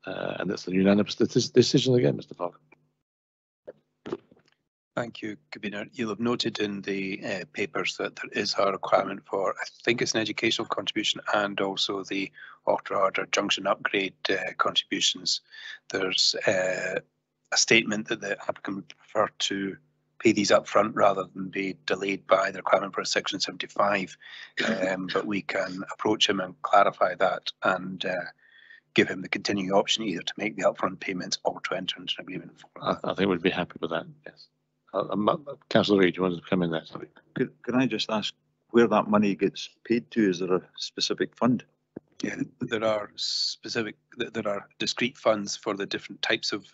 and it's a unanimous decision again, Mr. Fogg. Thank you, Convener. You'll have noted in the papers that there is a requirement for, I think it's an educational contribution and also the order junction upgrade contributions. There's a statement that the applicant would prefer to pay these up front rather than be delayed by the requirement for a Section 75. But we can approach him and clarify that and give him the continuing option either to make the upfront payments or to enter into an agreement for that. I think we'd be happy with that, yes. Councillor Reid, you wanted to come in there? Sorry. Can I just ask where that money gets paid to? Is there a specific fund? Yeah, there are discrete funds for the different types of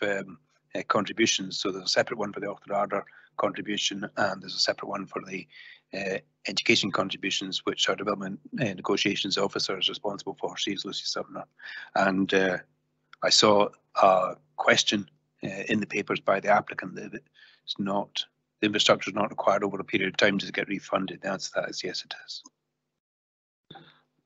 contributions. So there's a separate one for the order contribution, and there's a separate one for the education contributions, which our development negotiations officer is responsible for. She's Lucy Sumner. And I saw a question in the papers by the applicant that it's not, the infrastructure is not required over a period of time to get refunded. The answer to that is yes, it is. I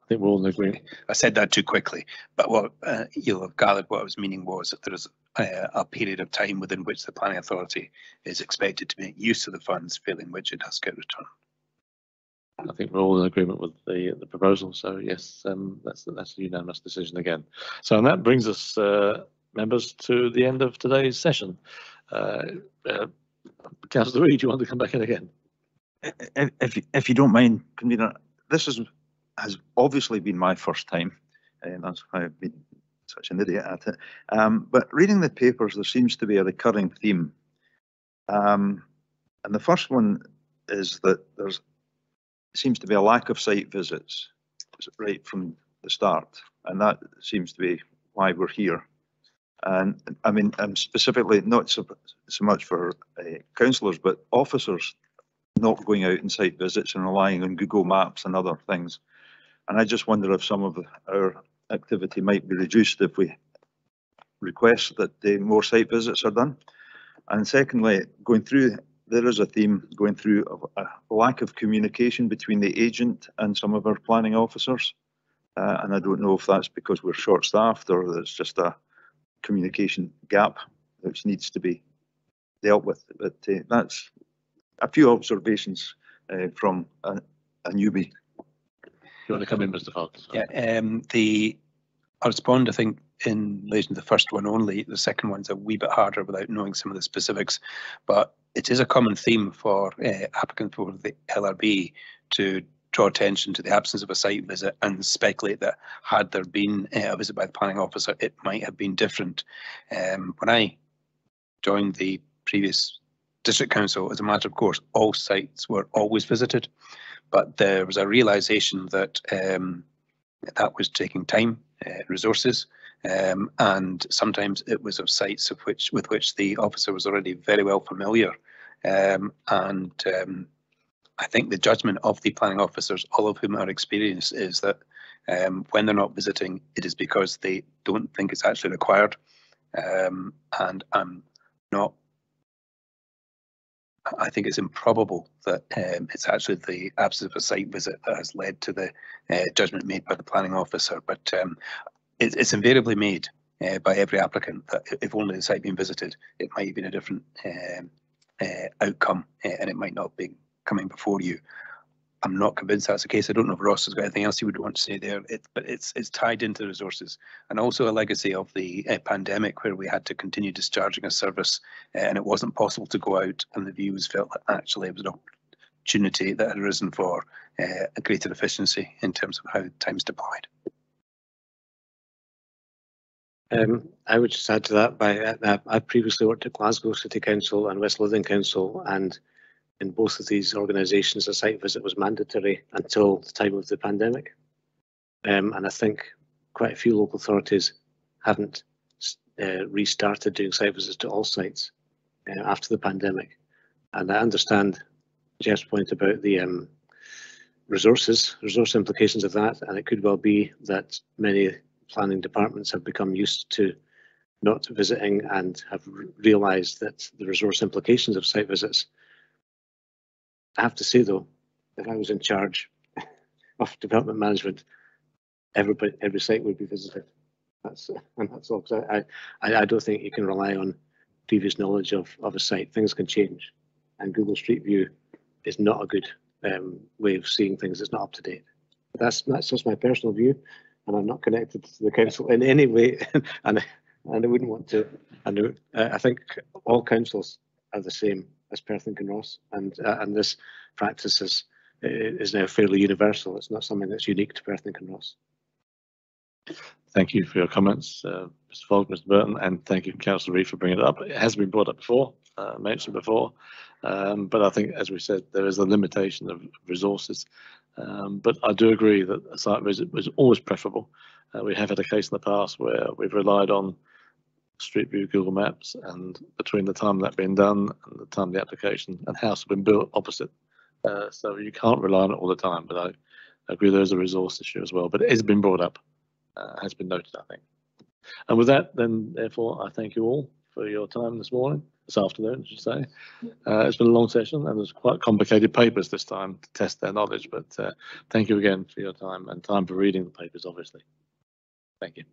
think we're all in agreement. I said that too quickly, but what you'll have gathered what I was meaning was that there is a period of time within which the planning authority is expected to make use of the funds, failing which it has to get returned. I think we're all in agreement with the proposal. So yes, that's a unanimous decision again. So and that brings us, members, to the end of today's session. Councillor Reid, do you want to come back in again? If you don't mind, Convener, this has obviously been my first time, and that's why I've been such an idiot at it. But reading the papers, there seems to be a recurring theme. And the first one is that there seems to be a lack of site visits right from the start, and that seems to be why we're here. And I mean, I'm specifically not so much for councillors, but officers not going out in site visits and relying on Google Maps and other things. And I just wonder if some of our activity might be reduced if we request that more site visits are done. And secondly, there is a theme going through of a lack of communication between the agent and some of our planning officers. And I don't know if that's because we're short-staffed or there's just a communication gap which needs to be dealt with. But that's a few observations from a newbie. Do you want to come in, Mr. Fox? Yeah, I'll respond, I think, in relation to the first one only. The second one's a wee bit harder without knowing some of the specifics, but it is a common theme for applicants for the LRB to draw attention to the absence of a site visit and speculate that had there been a visit by the planning officer, it might have been different. When I joined the previous district council, as a matter of course, all sites were always visited, but there was a realisation that that was taking time, resources, and sometimes it was of sites with which the officer was already very well familiar. I think the judgment of the planning officers, all of whom are experienced, is that when they're not visiting, it is because they don't think it's actually required. And I think it's improbable that it's actually the absence of a site visit that has led to the judgment made by the planning officer. But it's invariably made by every applicant that if only the site had been visited, it might have been a different outcome, and it might not be coming before you. I'm not convinced that's the case. I don't know if Ross has got anything else he would want to say there, but it's tied into the resources, and also a legacy of the pandemic where we had to continue discharging a service and it wasn't possible to go out, and the view was felt that actually it was an opportunity that had arisen for a greater efficiency in terms of how time's deployed. I would just add to that, I previously worked at Glasgow City Council and West Lothian Council, and in both of these organisations, a site visit was mandatory until the time of the pandemic. And I think quite a few local authorities haven't restarted doing site visits to all sites after the pandemic. And I understand Jeff's point about the resource implications of that, and it could well be that many planning departments have become used to not visiting and have realised that the resource implications of site visits. I have to say though, if I was in charge, of development management, every site would be visited. That's all. 'Cause I don't think you can rely on previous knowledge of a site. Things can change, and Google Street View is not a good way of seeing things. It's not up to date. But that's just my personal view, and I'm not connected to the council in any way, and I wouldn't want to. I think all councils are the same as Perth and Kinross, and this practice is now fairly universal. It's not something that's unique to Perth and Kinross. Thank you for your comments, Mr. Fogg, Mr. Burton, and thank you, Councillor Reid, for bringing it up. It has been brought up before, mentioned before, but I think, as we said, there is a limitation of resources. But I do agree that a site visit was always preferable. We have had a case in the past where we've relied on Street View Google Maps, and between the time that been done and the time the application and house have been built opposite. So you can't rely on it all the time, but I agree there's a resource issue as well, but it has been brought up. Has been noted, I think. And with that, then, therefore, I thank you all for your time this afternoon, I should say. It's been a long session, and there's quite complicated papers this time to test their knowledge, but thank you again for your time and time for reading the papers, obviously. Thank you.